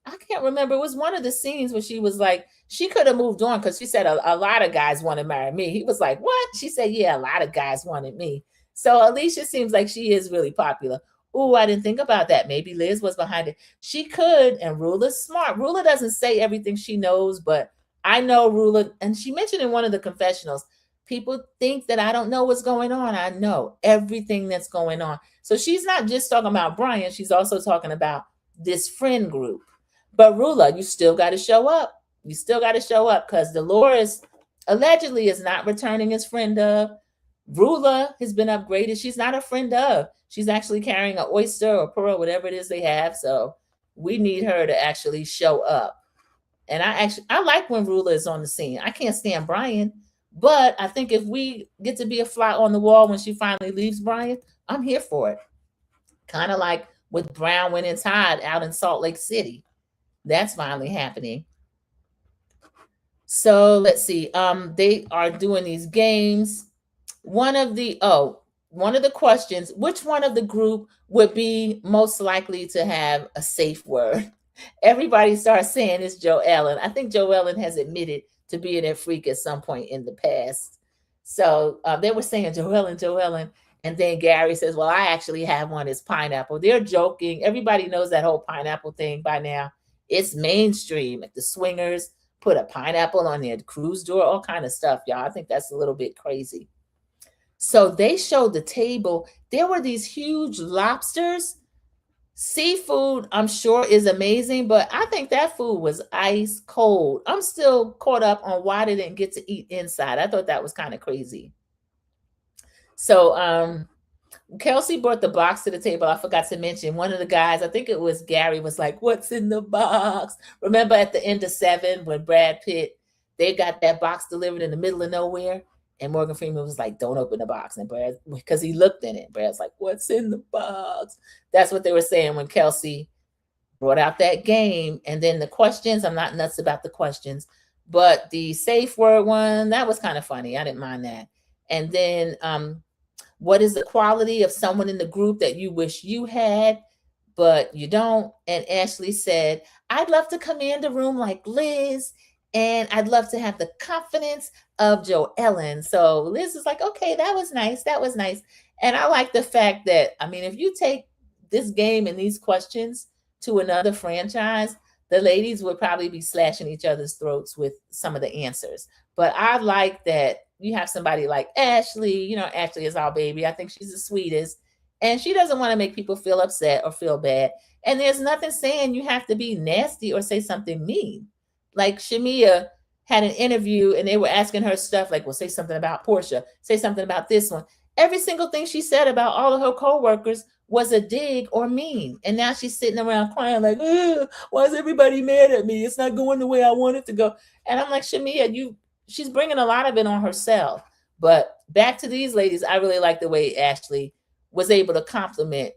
I can't remember. It was one of the scenes where she was like, she could have moved on because she said a lot of guys want to marry me. He was like, what? She said, yeah, a lot of guys wanted me. So Alicia seems like she is really popular. Oh, I didn't think about that. Maybe Liz was behind it. She could, and Rula's smart. Rula doesn't say everything she knows, but I know Rula, and she mentioned in one of the confessionals, people think that I don't know what's going on. I know everything that's going on. So she's not just talking about Brian. She's also talking about this friend group. But Rula, you still got to show up. You still got to show up because Dolores allegedly is not returning as friend of. Rula has been upgraded. She's not a friend of. She's actually carrying an oyster or pearl, whatever it is they have. So we need her to actually show up. And I like when Rula is on the scene. I can't stand Brian, but I think if we get to be a fly on the wall when she finally leaves Brian, I'm here for it. Kind of like with Brown when it's Todd out in Salt Lake City. That's finally happening. So let's see. They are doing these games. One of the questions, which one of the group would be most likely to have a safe word? Everybody starts saying it's Joe Ellen. I think Joe Ellen has admitted to being a freak at some point in the past. So they were saying Joe Ellen. And then Gary says, well, I actually have one. It's pineapple. They're joking. Everybody knows that whole pineapple thing by now. It's mainstream. Like the swingers put a pineapple on their cruise door, all kind of stuff, y'all. I think that's a little bit crazy. So they showed the table. There were these huge lobsters. Seafood, I'm sure, is amazing, but I think that food was ice cold. I'm still caught up on why they didn't get to eat inside. I thought that was kind of crazy. So Kelsey brought the box to the table. I forgot to mention one of the guys, I think it was Gary, was like, what's in the box? Remember at the end of 7 when Brad Pitt, they got that box delivered in the middle of nowhere? And Morgan Freeman was like, don't open the box. And Brad, because he looked in it, Brad's like, what's in the box? That's what they were saying when Kelsey brought out that game. And then the questions, I'm not nuts about the questions, but the safe word one, that was kind of funny. I didn't mind that. And then what is the quality of someone in the group that you wish you had, but you don't? And Ashley said, I'd love to command a room like Liz, and I'd love to have the confidence of Joellen. So Liz is like, okay, that was nice. That was nice. And I like the fact that, I mean, if you take this game and these questions to another franchise, the ladies would probably be slashing each other's throats with some of the answers. But I like that you have somebody like Ashley. You know, Ashley is our baby. I think she's the sweetest. And she doesn't want to make people feel upset or feel bad. And there's nothing saying you have to be nasty or say something mean. Like Shamia had an interview and they were asking her stuff like, well, say something about Portia, say something about this one. Every single thing she said about all of her coworkers was a dig or mean. And now she's sitting around crying like, why is everybody mad at me? It's not going the way I want it to go. And I'm like, Shamia, she's bringing a lot of it on herself. But back to these ladies, I really like the way Ashley was able to compliment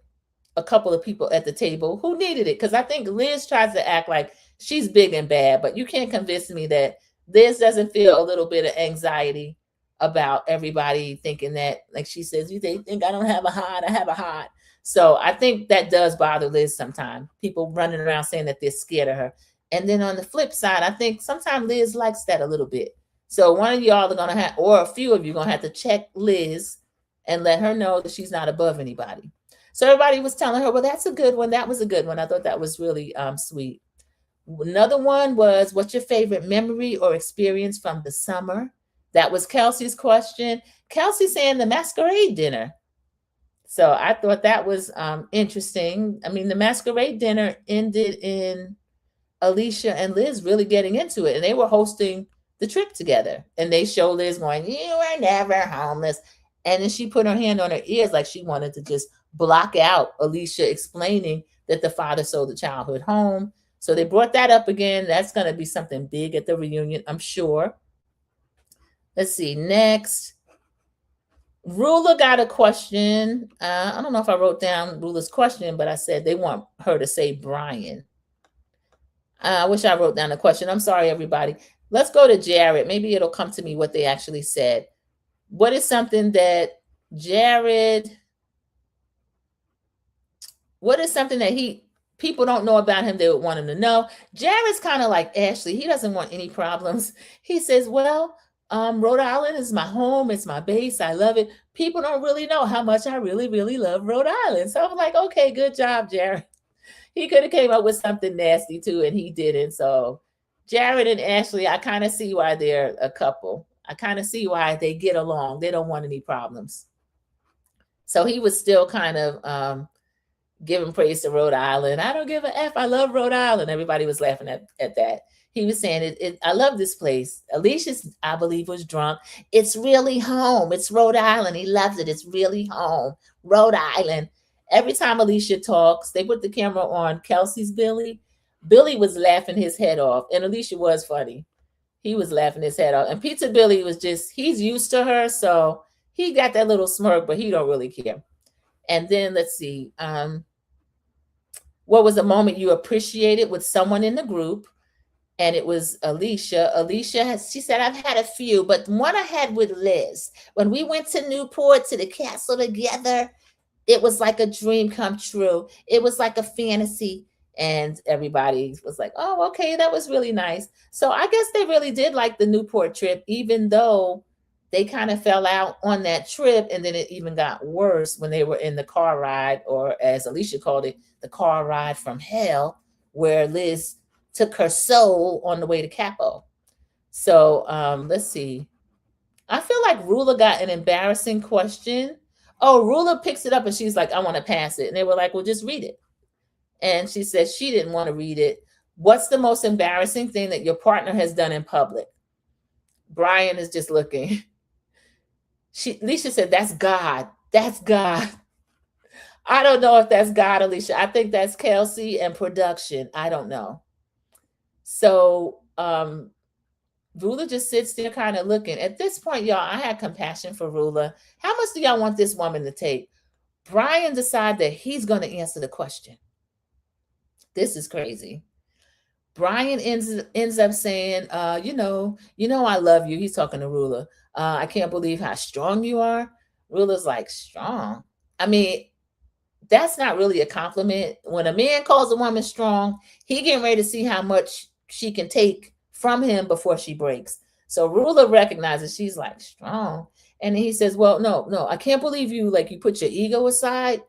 a couple of people at the table who needed it. Because I think Liz tries to act like she's big and bad, but you can't convince me that Liz doesn't feel a little bit of anxiety about everybody thinking that, like she says, they think I don't have a heart, I have a heart. So I think that does bother Liz sometimes. People running around saying that they're scared of her. And then on the flip side, I think sometimes Liz likes that a little bit. So one of y'all are going to have, or a few of you are going to have to check Liz and let her know that she's not above anybody. So everybody was telling her, well, that's a good one. That was a good one. I thought that was really sweet. Another one was, what's your favorite memory or experience from the summer? That was Kelsey's question. Kelsey saying the masquerade dinner. So I thought that was interesting. I mean, the masquerade dinner ended in Alicia and Liz really getting into it. And they were hosting the trip together. And they show Liz going, you were never homeless. And then she put her hand on her ears like she wanted to just block out Alicia explaining that the father sold the childhood home. So they brought that up again. That's going to be something big at the reunion, I'm sure. Let's see. Next, Rula got a question. I don't know if I wrote down Rula's question, but I said they want her to say Brian. I wish I wrote down the question. I'm sorry, everybody. Let's go to Jared. Maybe it'll come to me what they actually said. What is something that people don't know about him they would want him to know? Jared's kind of like Ashley. He doesn't want any problems. He says, well, Rhode Island is my home. It's my base. I love it. People don't really know how much I really, really love Rhode Island. So I'm like, okay, good job, Jared. He could have came up with something nasty too, and he didn't. So Jared and Ashley, I kind of see why they're a couple. I kind of see why they get along. They don't want any problems. So he was still kind of giving praise to Rhode Island. I don't give a F. I love Rhode Island. Everybody was laughing at that. He was saying, I love this place. Alicia, I believe, was drunk. It's really home. It's Rhode Island. He loves it. It's really home. Rhode Island. Every time Alicia talks, they put the camera on Kelsey's Billy. Billy was laughing his head off. And Alicia was funny. He was laughing his head off. And Pizza Billy was he's used to her. So he got that little smirk, but he don't really care. And then let's see. What was a moment you appreciated with someone in the group? And it was Alicia. She said, I've had a few, but one I had with Liz. When we went to Newport to the castle together, it was like a dream come true. It was like a fantasy. And everybody was like, oh, okay, that was really nice. So I guess they really did like the Newport trip, even though they kind of fell out on that trip, and then it even got worse when they were in the car ride, or as Alicia called it, the car ride from hell, where Liz took her soul on the way to Capo. So let's see. I feel like Rula got an embarrassing question. Oh, Rula picks it up and she's like, I want to pass it. And they were like, well, just read it. And she said she didn't want to read it. What's the most embarrassing thing that your partner has done in public? Brian is just looking. Alicia said, that's God. That's God. I don't know if that's God, Alicia. I think that's Kelsey and production. I don't know. So Rula just sits there kind of looking. At this point, y'all, I had compassion for Rula. How much do y'all want this woman to take? Brian decided that he's going to answer the question. This is crazy. Brian ends up saying, you know, I love you. He's talking to Rula. I can't believe how strong you are. Rula's like, strong? I mean, that's not really a compliment. When a man calls a woman strong, he getting ready to see how much she can take from him before she breaks. So Rula recognizes, she's like, strong. And he says, well, no, I can't believe you, like, you put your ego aside.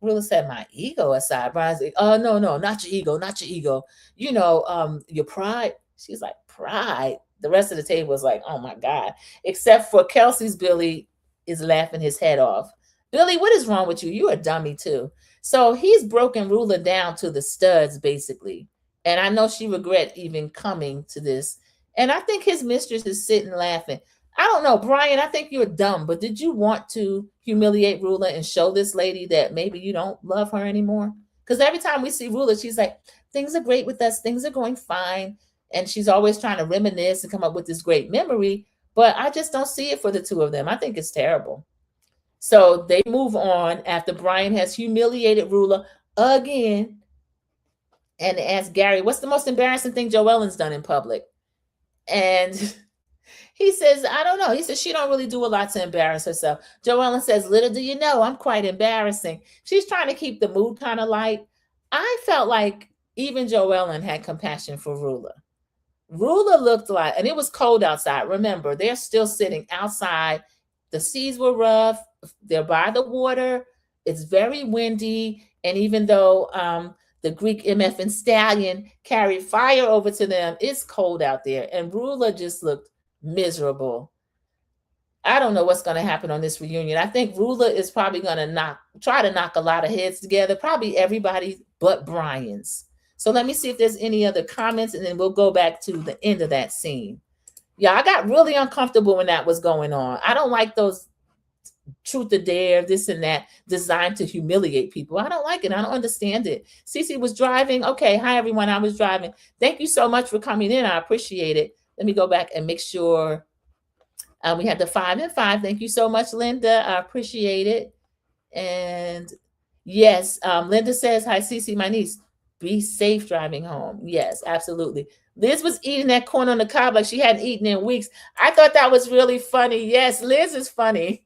Rula said, my ego aside. Brian's like, oh, no, not your ego, not your ego. You know, your pride. She's like, pride. The rest of the table was like, oh my God. Except for Kelsey's Billy is laughing his head off. Billy, what is wrong with you? You're a dummy too. So he's broken Rula down to the studs, basically. And I know she regret even coming to this. And I think his mistress is sitting laughing. I don't know, Brian, I think you're dumb, but did you want to humiliate Rula and show this lady that maybe you don't love her anymore? Because every time we see Rula, she's like, things are great with us. Things are going fine. And she's always trying to reminisce and come up with this great memory. But I just don't see it for the two of them. I think it's terrible. So they move on after Brian has humiliated Rula again and asked Gary, what's the most embarrassing thing Joellen's done in public? And he says, I don't know. He says she don't really do a lot to embarrass herself. Joellen says, little do you know, I'm quite embarrassing. She's trying to keep the mood kind of light. I felt like even Joellen had compassion for Rula. Rula looked like, and it was cold outside. Remember, they're still sitting outside. The seas were rough. They're by the water. It's very windy. And even though the Greek MF and Stallion carried fire over to them, it's cold out there. And Rula just looked miserable. I don't know what's going to happen on this reunion. I think Rula is probably going to try to knock a lot of heads together, probably everybody but Brian's. So let me see if there's any other comments, and then we'll go back to the end of that scene. Yeah, I got really uncomfortable when that was going on. I don't like those truth or dare, this and that, designed to humiliate people. I don't like it. I don't understand it. Cece was driving. Okay, hi everyone. I was driving. Thank you so much for coming in. I appreciate it. Let me go back and make sure we had the 5 and 5. Thank you so much, Linda. I appreciate it. And yes, Linda says, hi, Cece, my niece. Be safe driving home. Yes, absolutely. Liz was eating that corn on the cob like she hadn't eaten in weeks. I thought that was really funny. Yes, Liz is funny.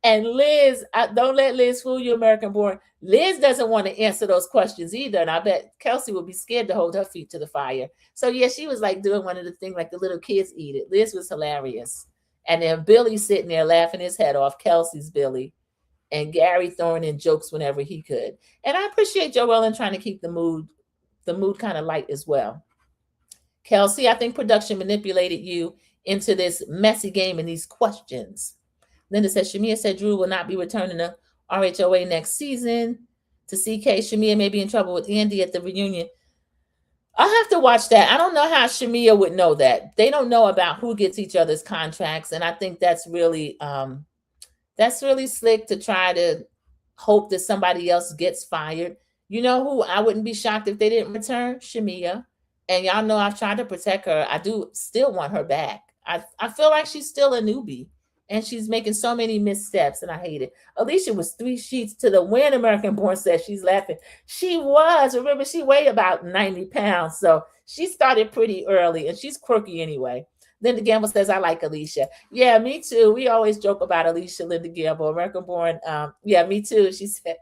And Liz, don't let Liz fool you, American born. Liz doesn't want to answer those questions either. And I bet Kelsey will be scared to hold her feet to the fire. So yeah, she was like doing one of the things like the little kids eat it. Liz was hilarious. And then Billy sitting there laughing his head off, Kelsey's Billy. And Gary throwing in jokes whenever he could. And I appreciate Joellen trying to keep the mood kind of light as well. Kelsey, I think production manipulated you into this messy game and these questions. Linda says, Shamia said Drew will not be returning to RHOA next season. To CK, Shamia may be in trouble with Andy at the reunion. I'll have to watch that. I don't know how Shamia would know that. They don't know about who gets each other's contracts. And I think that's really slick to try to hope that somebody else gets fired. You know who I wouldn't be shocked if they didn't return? Shamia. And y'all know I've tried to protect her. I do still want her back. I feel like she's still a newbie. And she's making so many missteps, and I hate it. Alicia was 3 sheets to the wind, American Born says. She's laughing. She was. Remember, she weighed about 90 pounds. So she started pretty early, and she's quirky anyway. Linda Gamble says, I like Alicia. Yeah, me too. We always joke about Alicia, Linda Gamble, American Born. Yeah, me too, she said.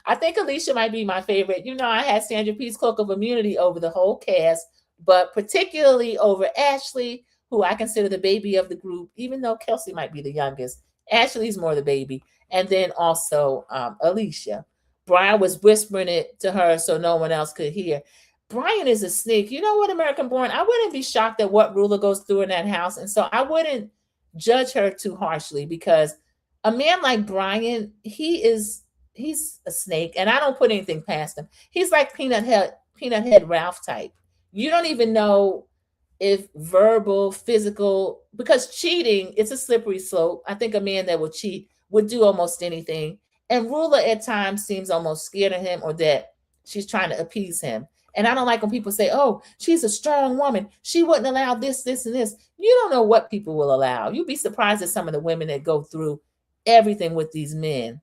I think Alicia might be my favorite. You know, I had Sandra P's cloak of immunity over the whole cast, but particularly over Ashley, who I consider the baby of the group, even though Kelsey might be the youngest. Ashley's more the baby. And then also Alicia. Brian was whispering it to her so no one else could hear. Brian is a sneak. You know what, American Born? I wouldn't be shocked at what Ruler goes through in that house. And so I wouldn't judge her too harshly, because a man like Brian, he's a snake, and I don't put anything past him. He's like peanut head Ralph type. You don't even know if verbal, physical, because cheating, it's a slippery slope. I think a man that will cheat would do almost anything. And Ruler at times seems almost scared of him, or that she's trying to appease him. And I don't like when people say, oh, she's a strong woman, she wouldn't allow this, this, and this. You don't know what people will allow. You'd be surprised at some of the women that go through everything with these men.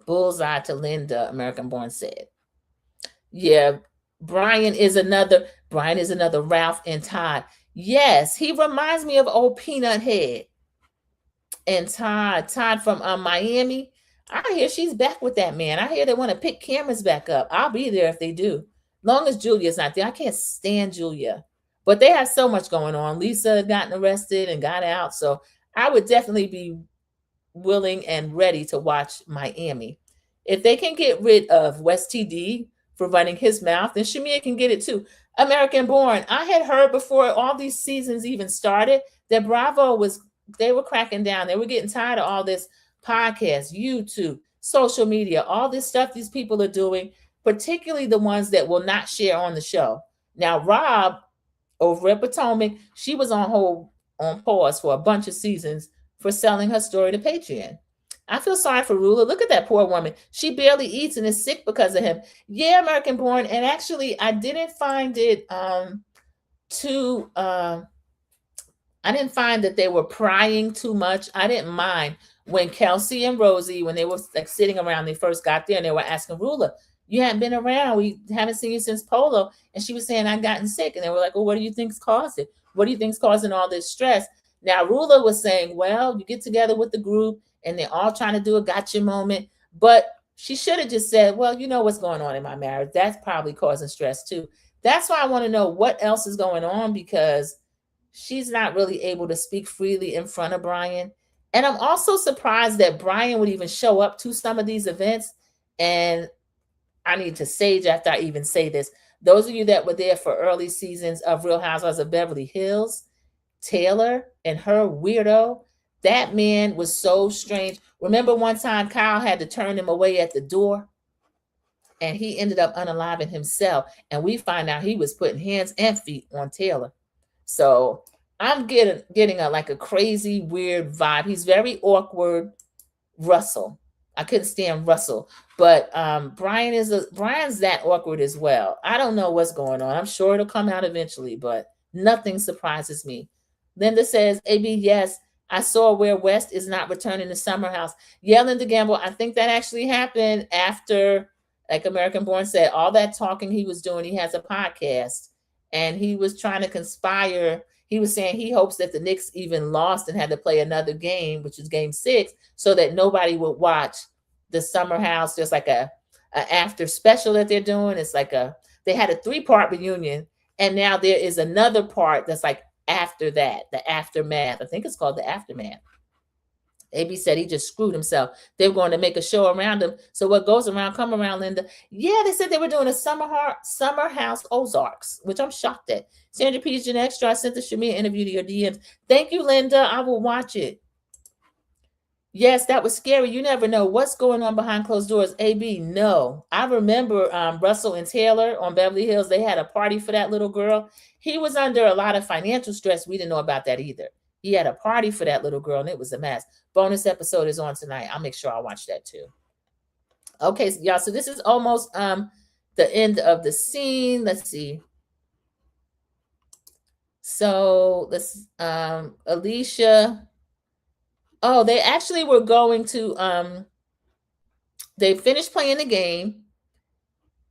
Bullseye to Linda, American Born said. Yeah, Brian is another Ralph and Todd. Yes, he reminds me of old Peanut Head. And Todd from Miami. I hear she's back with that man. I hear they want to pick cameras back up. I'll be there if they do. Long as Julia's not there. I can't stand Julia. But they have so much going on. Lisa had gotten arrested and got out. So I would definitely be willing and ready to watch Miami. If they can get rid of West TD for running his mouth, then Shamia can get it too. American Born. I had heard before all these seasons even started that Bravo they were cracking down. They were getting tired of all this podcast, YouTube, social media, all this stuff these people are doing, particularly the ones that will not share on the show. Now, Rob over at Potomac, she was on pause for a bunch of seasons for selling her story to Patreon. I feel sorry for Ruler. Look at that poor woman. She barely eats and is sick because of him. Yeah, American Born. And actually, I didn't find it I didn't find that they were prying too much. I didn't mind when Kelsey and Rosie, when they were like sitting around, they first got there and they were asking Ruler, you haven't been around. We haven't seen you since Polo. And she was saying, I've gotten sick. And they were like, well, what do you think's caused it? What do you think's causing all this stress? Now, Ruler was saying, well, you get together with the group and they're all trying to do a gotcha moment. But she should have just said, well, you know what's going on in my marriage. That's probably causing stress too. That's why I want to know what else is going on, because she's not really able to speak freely in front of Brian. And I'm also surprised that Brian would even show up to some of these events. And I need to sage after I even say this. Those of you that were there for early seasons of Real Housewives of Beverly Hills, Taylor and her weirdo, that man was so strange. Remember one time Kyle had to turn him away at the door and he ended up unaliving himself. And we find out he was putting hands and feet on Taylor. So I'm getting a crazy, weird vibe. He's very awkward. Russell. I couldn't stand Russell. But Brian's that awkward as well. I don't know what's going on. I'm sure it'll come out eventually, but nothing surprises me. Linda says, AB, yes, I saw where West is not returning to Summer House. Yeah, Linda Gamble, I think that actually happened after, like American Born said, all that talking he was doing. He has a podcast. And he was trying to conspire. He was saying he hopes that the Knicks even lost and had to play another game, which is game 6, so that nobody would watch the Summer House. There's like a after special that they're doing. It's like they had a 3-part reunion. And now there is another part that's like after that, the aftermath. I think it's called the aftermath. AB said he just screwed himself. They were going to make a show around him. So what goes around, come around, Linda. Yeah, they said they were doing a Summer House Ozarks, which I'm shocked at. Sandra P's Gen Extra, I sent the Shamia interview to your DMs. Thank you, Linda. I will watch it. Yes, that was scary. You never know what's going on behind closed doors. AB, no. I remember Russell and Taylor on Beverly Hills. They had a party for that little girl. He was under a lot of financial stress. We didn't know about that either. He had a party for that little girl, and it was a mess. Bonus episode is on tonight. I'll make sure I watch that too. Okay, y'all. So this is almost the end of the scene. Let's see. So let's Alicia. Oh, they actually were going to they finished playing the game,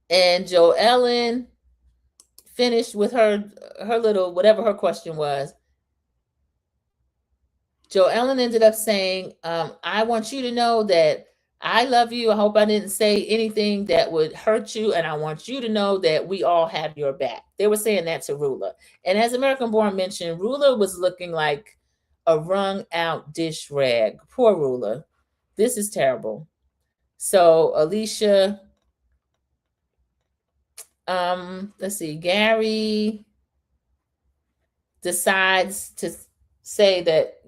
and Joellen finished with her little whatever her question was. Joellen ended up saying, I want you to know that I love you. I hope I didn't say anything that would hurt you. And I want you to know that we all have your back. They were saying that to Rula. And as American Born mentioned, Rula was looking like a wrung out dish rag. Poor Rula. This is terrible. So Alicia, let's see, Gary decides to say that,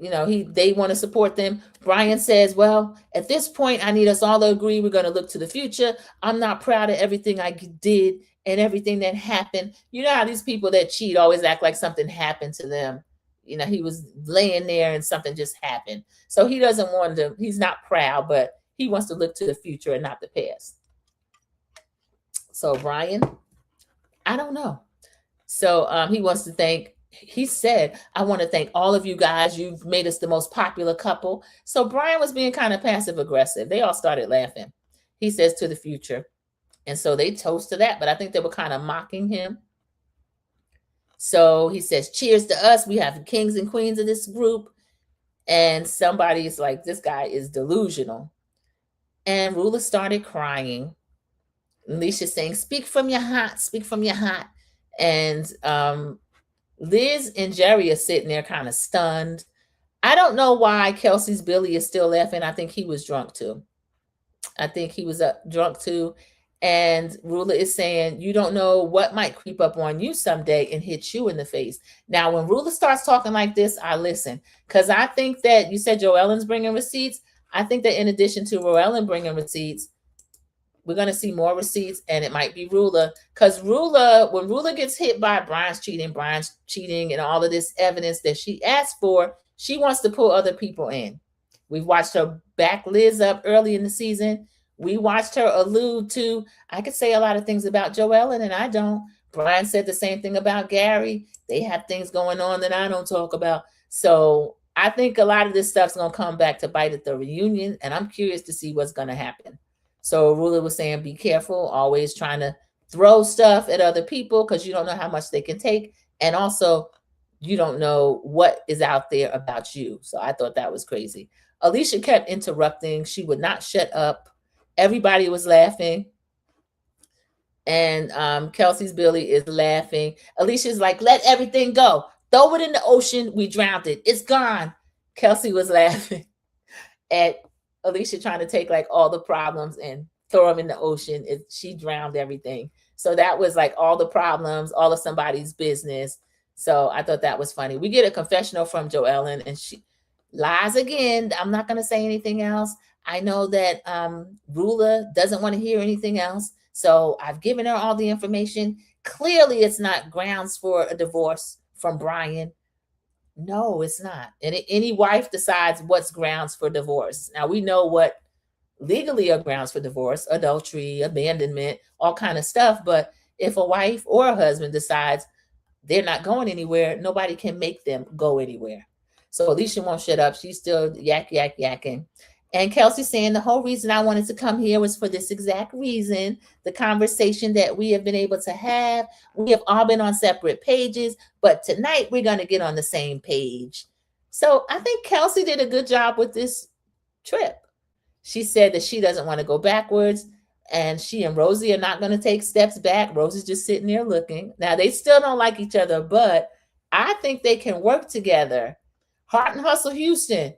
they want to support them. Brian says, well, at this point, I need us all to agree we're going to look to the future. I'm not proud of everything I did and everything that happened. You know how these people that cheat always act like something happened to them. He was laying there and something just happened. So he doesn't want to, he's not proud, but he wants to look to the future and not the past. So Brian, I don't know. So he wants to thank, he said, I want to thank all of you guys. You've made us the most popular couple. So Brian was being kind of passive aggressive. They all started laughing. He says to the future. And so they toast to that, but I think they were kind of mocking him. So he says, cheers to us. We have the kings and queens of this group. And somebody's like, this guy is delusional. And Rula started crying. Alicia's saying, speak from your heart, speak from your heart. And Liz and Jerry are sitting there kind of stunned. I don't know why Kelsey's Billy is still laughing. I think he was drunk too. Drunk too. And Rula is saying, you don't know what might creep up on you someday and hit you in the face. Now, when Rula starts talking like this, I listen. Because I think that you said Joellen's bringing receipts. I think that in addition to Joellen bringing receipts, we're going to see more receipts, and it might be Rula. Because when Rula gets hit by Brian's cheating, and all of this evidence that she asked for, she wants to pull other people in. We've watched her back Liz up early in the season. We watched her allude to, I could say a lot of things about Joellen, and I don't. Brian said the same thing about Gary. They have things going on that I don't talk about. So I think a lot of this stuff's going to come back to bite at the reunion, and I'm curious to see what's going to happen. So Rula was saying, be careful, always trying to throw stuff at other people because you don't know how much they can take. And also, you don't know what is out there about you. So I thought that was crazy. Alicia kept interrupting. She would not shut up. Everybody was laughing. And Kelsey's Billy is laughing. Alicia's like, let everything go. Throw it in the ocean. We drowned it. It's gone. Kelsey was laughing at Alicia trying to take like all the problems and throw them in the ocean. She drowned everything. So that was like all the problems, all of somebody's business. So I thought that was funny. We get a confessional from Joellen and she lies again. I'm not going to say anything else. I know that Rula doesn't want to hear anything else. So I've given her all the information. Clearly it's not grounds for a divorce from Brian. No, it's not. And any wife decides what's grounds for divorce. Now we know what legally are grounds for divorce: adultery, abandonment, all kind of stuff. But if a wife or a husband decides they're not going anywhere, nobody can make them go anywhere. So Alicia won't shut up. She's still yakking. And Kelsey saying the whole reason I wanted to come here was for this exact reason, the conversation that we have been able to have. We have all been on separate pages, but tonight we're going to get on the same page. So I think Kelsey did a good job with this trip. She said that she doesn't want to go backwards, and she and Rosie are not going to take steps back. Rosie's just sitting there looking. Now, they still don't like each other, but I think they can work together. Heart and Hustle Houston.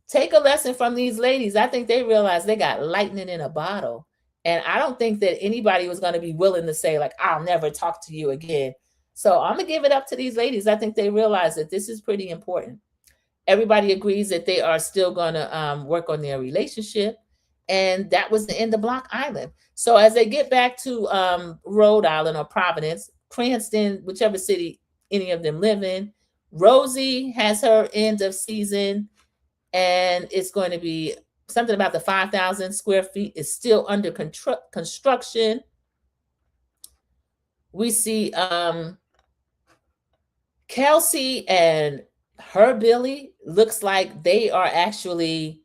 Take a lesson from these ladies. I think they realized they got lightning in a bottle. And I don't think that anybody was going to be willing to say, like, I'll never talk to you again. So I'm going to give it up to these ladies. I think they realize that this is pretty important. Everybody agrees that they are still going to work on their relationship. And that was the end of Block Island. So as they get back to Rhode Island or Providence, Cranston, whichever city any of them live in, Rosie has her end of season. And it's going to be something about the 5,000 square feet is still under construction. We see Kelsey and her Billy looks like they are actually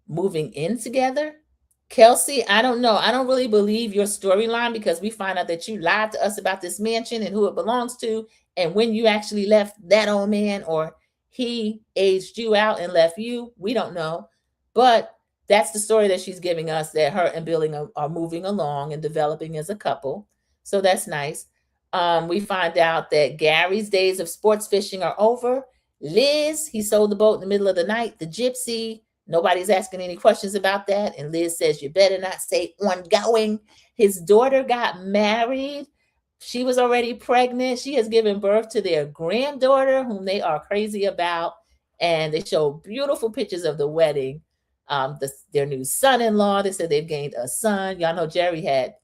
moving in together. Kelsey, I don't know. I don't really believe your storyline because we find out that you lied to us about this mansion and who it belongs to and when you actually left that old man, or he aged you out and left you. We don't know. But that's the story that she's giving us, that her and Billy are moving along and developing as a couple. So that's nice. We find out that Gary's days of sports fishing are over. Liz, he sold the boat in the middle of the night. The gypsy, nobody's asking any questions about that. And Liz says, you better not say ongoing. His daughter got married. She was already pregnant. She has given birth to their granddaughter, whom they are crazy about. And they show beautiful pictures of the wedding. Their new son-in-law, they said they've gained a son. Y'all know Jerry had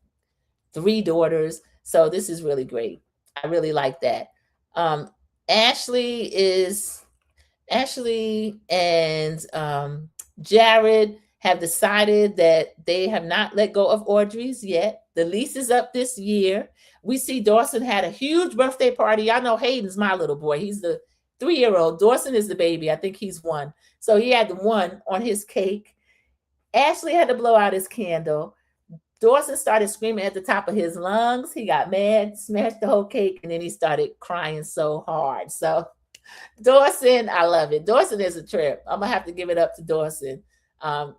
3 daughters. So this is really great. I really like that. Um, Ashley and Jared have decided that they have not let go of Audrey's yet. The lease is up this year. We see Dawson had a huge birthday party. Y'all know Hayden's my little boy. He's the 3-year-old. Dawson is the baby. I think he's 1. So he had the 1 on his cake. Ashley had to blow out his candle. Dawson started screaming at the top of his lungs. He got mad, smashed the whole cake, and then he started crying so hard. So Dawson, I love it. Dawson is a trip. I'm going to have to give it up to Dawson.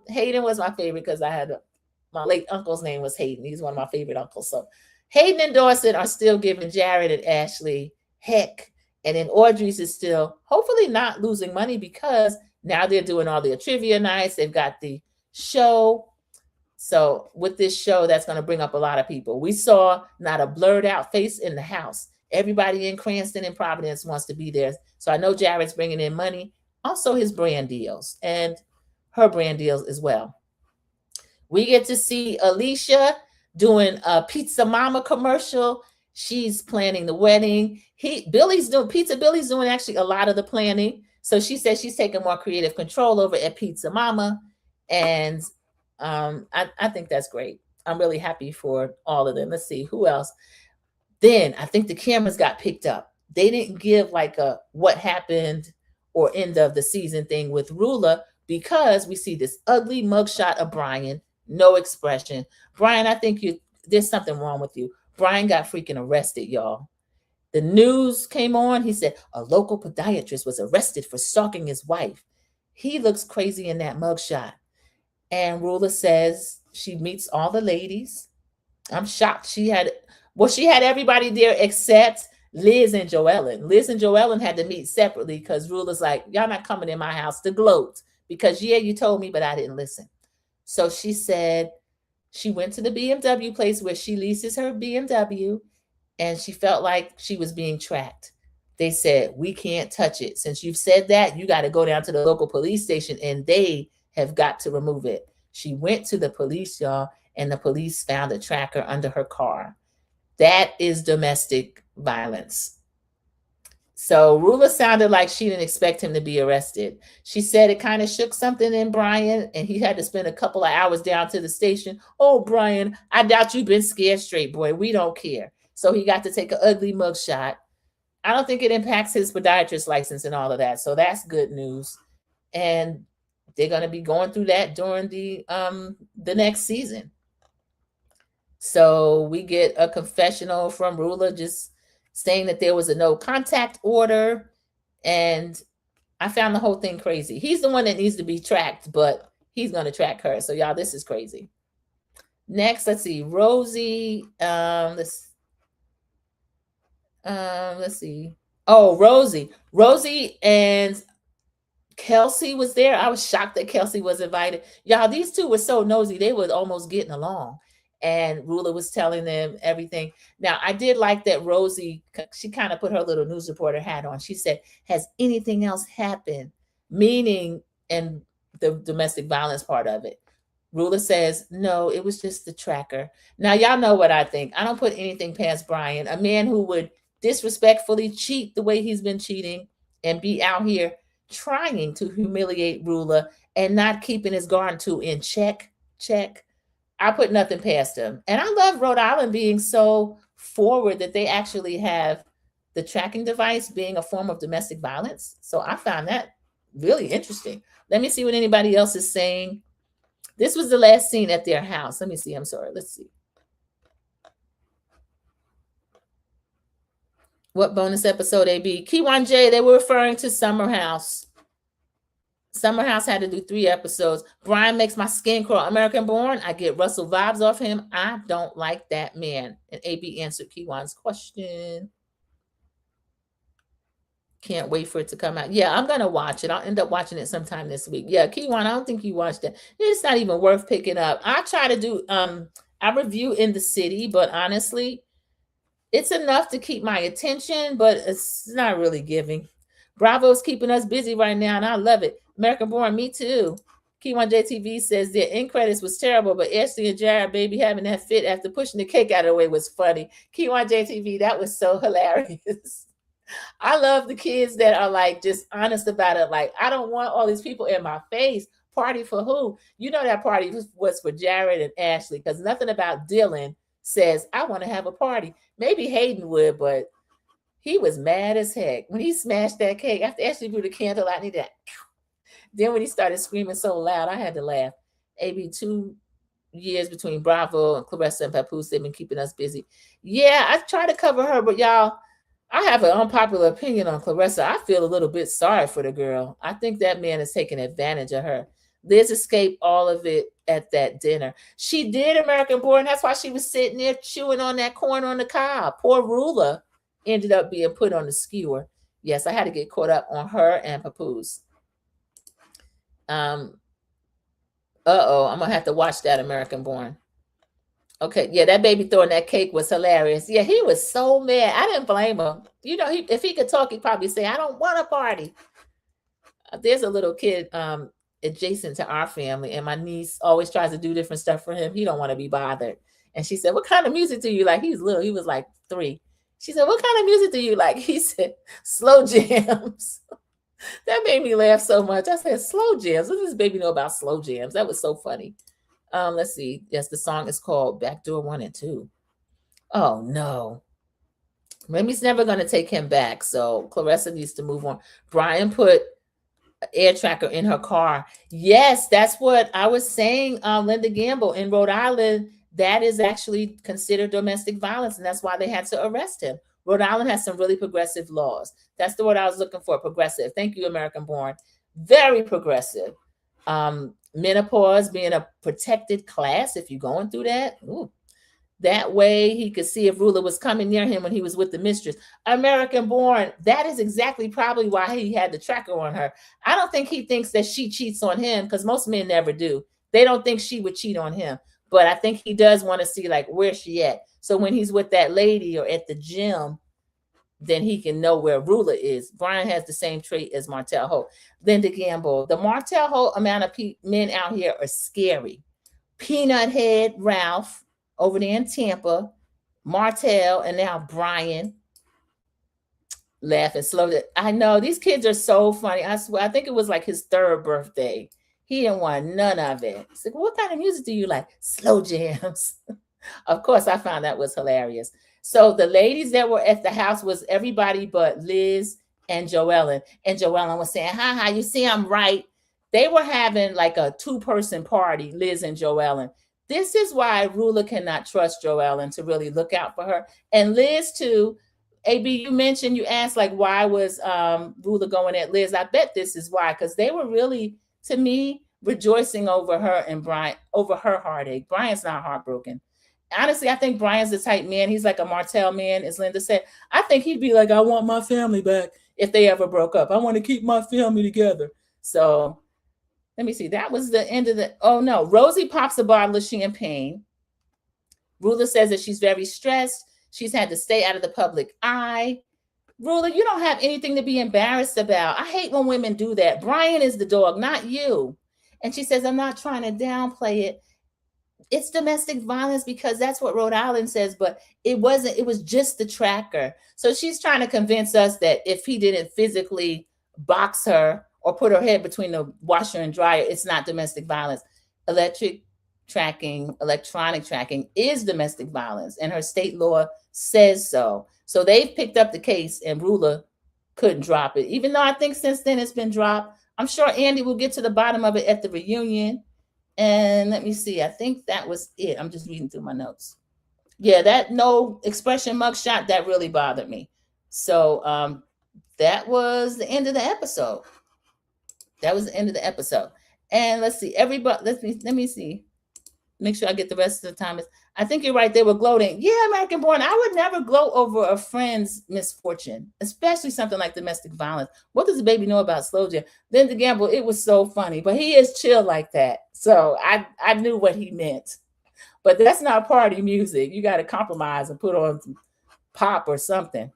Hayden was my favorite because my late uncle's name was Hayden. He's one of my favorite uncles. So Hayden and Dawson are still giving Jared and Ashley heck. And then Audrey's is still hopefully not losing money because now they're doing all their trivia nights. They've got the show. So with this show, that's going to bring up a lot of people. We saw not a blurred out face in the house. Everybody in Cranston and Providence wants to be there. So I know Jared's bringing in money. Also his brand deals and her brand deals as well. We get to see Alicia doing a Pizza Mama commercial. She's planning the wedding. Billy's doing actually a lot of the planning. So she says she's taking more creative control over at Pizza Mama. And I think that's great. I'm really happy for all of them. Let's see who else. Then I think the cameras got picked up. They didn't give like a what happened or end of the season thing with Rula because we see this ugly mugshot of Brian, no expression. Brian, I think there's something wrong with you. Brian got freaking arrested, y'all. The news came on. He said a local podiatrist was arrested for stalking his wife. He looks crazy in that mugshot. And Rula says she meets all the ladies. I'm shocked. She had everybody there except Liz and Joellen. Liz and Joellen had to meet separately because Rula's like, y'all not coming in my house to gloat because, yeah, you told me, but I didn't listen. So she said she went to the BMW place where she leases her BMW and she felt like she was being tracked. They said, we can't touch it. Since you've said that, you got to go down to the local police station and they have got to remove it. She went to the police, y'all, and the police found a tracker under her car. That is domestic violence. So Rula sounded like she didn't expect him to be arrested. She said it kind of shook something in Brian, and he had to spend a couple of hours down to the station. Oh, Brian, I doubt you've been scared straight, boy. We don't care. So he got to take an ugly mugshot. I don't think it impacts his podiatrist license and all of that. So that's good news. And they're going to be going through that during the next season. So we get a confessional from Rula just saying that there was a no contact order. And I found the whole thing crazy. He's the one that needs to be tracked, but he's going to track her. So y'all, this is crazy. Next, let's see. Rosie. Let's see. Oh, Rosie. Rosie and Kelsey was there. I was shocked that Kelsey was invited. Y'all, these two were so nosy. They were almost getting along. And Rula was telling them everything. Now, I did like that Rosie, she kind of put her little news reporter hat on. She said, has anything else happened? Meaning, and the domestic violence part of it. Rula says, no, it was just the tracker. Now, y'all know what I think. I don't put anything past Brian, a man who would disrespectfully cheat the way he's been cheating and be out here trying to humiliate Rula and not keeping his guard to in check. I put nothing past him. And I love Rhode Island being so forward that they actually have the tracking device being a form of domestic violence. So I found that really interesting. Let me see what anybody else is saying. This was the last scene at their house. Let me see. I'm sorry. Let's see. What bonus episode, AB? Kiwan J, they were referring to Summer House. Summer House had to do 3 episodes. Brian makes my skin crawl. American Born, I get Russell vibes off him. I don't like that man. And AB answered Kiwan's question. Can't wait for it to come out. Yeah, I'm going to watch it. I'll end up watching it sometime this week. Yeah, Kiwan, I don't think you watched it. It's not even worth picking up. I try to do, I review In the City, but honestly, it's enough to keep my attention, but it's not really giving. Bravo's keeping us busy right now, and I love it. American Born, me too. Key1 JTV says their end credits was terrible, but Ashley and Jared, baby, having that fit after pushing the cake out of the way was funny. Key1 JTV, that was so hilarious. I love the kids that are like just honest about it. Like, I don't want all these people in my face. Party for who? You know that party was for Jared and Ashley, because nothing about Dylan says, I want to have a party. Maybe Hayden would, but he was mad as heck when he smashed that cake. After Ashley blew the candle out, and he did. Then when he started screaming so loud, I had to laugh. AB 2 years between Bravo and Clarissa and Papoose, they've been keeping us busy. Yeah, I try to cover her, but y'all, I have an unpopular opinion on Clarissa. I feel a little bit sorry for the girl. I think that man is taking advantage of her. Liz escaped all of it at that dinner. She did, American Born. That's why she was sitting there chewing on that corn on the cob. Poor Ruler ended up being put on the skewer. Yes, I had to get caught up on her and Papoose. I'm gonna have to watch that, American Born. Okay, yeah, that baby throwing that cake was hilarious. Yeah, he was so mad. I didn't blame him. You know, if he could talk, he'd probably say, I don't want a party. There's a little kid adjacent to our family, and my niece always tries to do different stuff for him. He don't want to be bothered. And she said, what kind of music do you like? He's little. He was like 3. She said, what kind of music do you like? He said, slow jams. That made me laugh so much. I said, slow jams. What does this baby know about slow jams? That was so funny. Let's see. Yes, the song is called Backdoor 1 and 2. Oh, no. Remy's never going to take him back, so Clarissa needs to move on. Brian put an air tracker in her car. Yes, that's what I was saying, Linda Gamble. In Rhode Island, that is actually considered domestic violence, and that's why they had to arrest him. Rhode Island has some really progressive laws. That's the word I was looking for, progressive. Thank you, American Born. Very progressive. Menopause being a protected class if you're going through that. Ooh. That way he could see if Ruler was coming near him when he was with the mistress. American Born, that is exactly probably why he had the tracker on her. I don't think he thinks that she cheats on him, because most men never do. They don't think she would cheat on him. But I think he does want to see, like, where's she at? So when he's with that lady or at the gym, then he can know where Ruler is. Brian has the same trait as Martell Holt. Linda Gamble, the Martell Holt amount of men out here are scary. Peanut Head Ralph over there in Tampa, Martell, and now Brian. Laughing slowly. I know, these kids are so funny. I swear, I think it was like his 3rd birthday. He didn't want none of it. He's like, what kind of music do you like? Slow jams. Of course, I found that was hilarious. So the ladies that were at the house was everybody but Liz and Joellen. And Joellen was saying, ha, you see, I'm right. They were having like a 2-person party, Liz and Joellen. This is why Ruler cannot trust Joellen to really look out for her. And Liz too. AB, you mentioned, you asked, like, why was Ruler going at Liz? I bet this is why, because they were really, to me, rejoicing over her and Brian, over her heartache. Brian's not heartbroken. Honestly, I think Brian's the type man. He's like a Martell man, as Linda said. I think he'd be like, I want my family back if they ever broke up. I want to keep my family together. So let me see. That was the end of the, oh no. Rosie pops a bottle of champagne. Ruler says that she's very stressed. She's had to stay out of the public eye. Ruler, you don't have anything to be embarrassed about. I hate when women do that. Brian is the dog, not you. And she says, I'm not trying to downplay it. It's domestic violence because that's what Rhode Island says, but it wasn't. It was just the tracker. So she's trying to convince us that if he didn't physically box her or put her head between the washer and dryer, it's not domestic violence. Electronic tracking is domestic violence, and her state law says so. So they've picked up the case, and Ruler couldn't drop it, even though I think since then it's been dropped. I'm sure Andy will get to the bottom of it at the reunion. And let me see. I think that was it. I'm just reading through my notes. Yeah, that no expression mugshot, that really bothered me. So that was the end of the episode. That was the end of the episode. And let's see, everybody, let me see. Make sure I get the rest of the time. I think you're right. They were gloating. Yeah, American Born. I would never gloat over a friend's misfortune, especially something like domestic violence. What does the baby know about slow jam? Then the gamble, it was so funny, but he is chill like that. So I knew what he meant. But that's not party music. You got to compromise and put on some pop or something.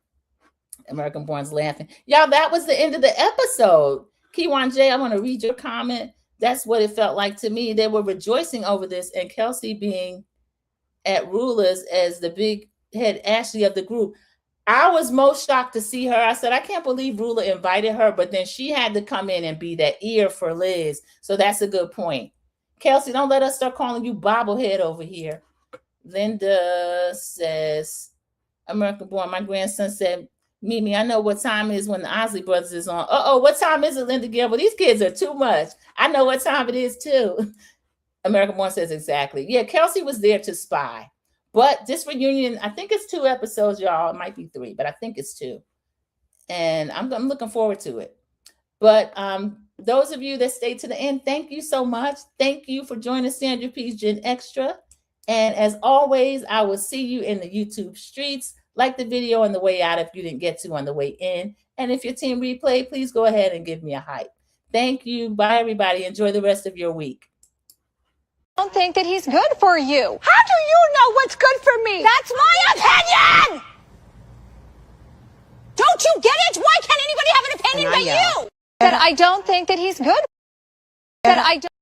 American Born's laughing. Y'all, that was the end of the episode. Kiwan J, I want to read your comment. That's what it felt like to me. They were rejoicing over this, and Kelsey being at Rulers as the big head Ashley of the group. I was most shocked to see her. I said, I can't believe Ruler invited her, but then she had to come in and be that ear for Liz. So that's a good point. Kelsey, don't let us start calling you bobblehead over here. Linda says, American Born, my grandson said, Mimi, I know what time it is when the Osley Brothers is on. What time is it, Linda Gilbert? These kids are too much. I know what time it is, too. American Born says exactly. Yeah, Kelsey was there to spy. But this reunion, I think it's 2 episodes, y'all. It might be 3, but I think it's 2. And I'm looking forward to it. But those of you that stayed to the end, thank you so much. Thank you for joining Sandra P's Gen Extra. And as always, I will see you in the YouTube streets. Like the video on the way out if you didn't get to on the way in. And if your team replay, please go ahead and give me a hype. Thank you. Bye, everybody. Enjoy the rest of your week. I don't think that he's good for you. How do you know what's good for me? That's my opinion! Don't you get it? Why can't anybody have an opinion but you? That I don't think that he's good. That I don't.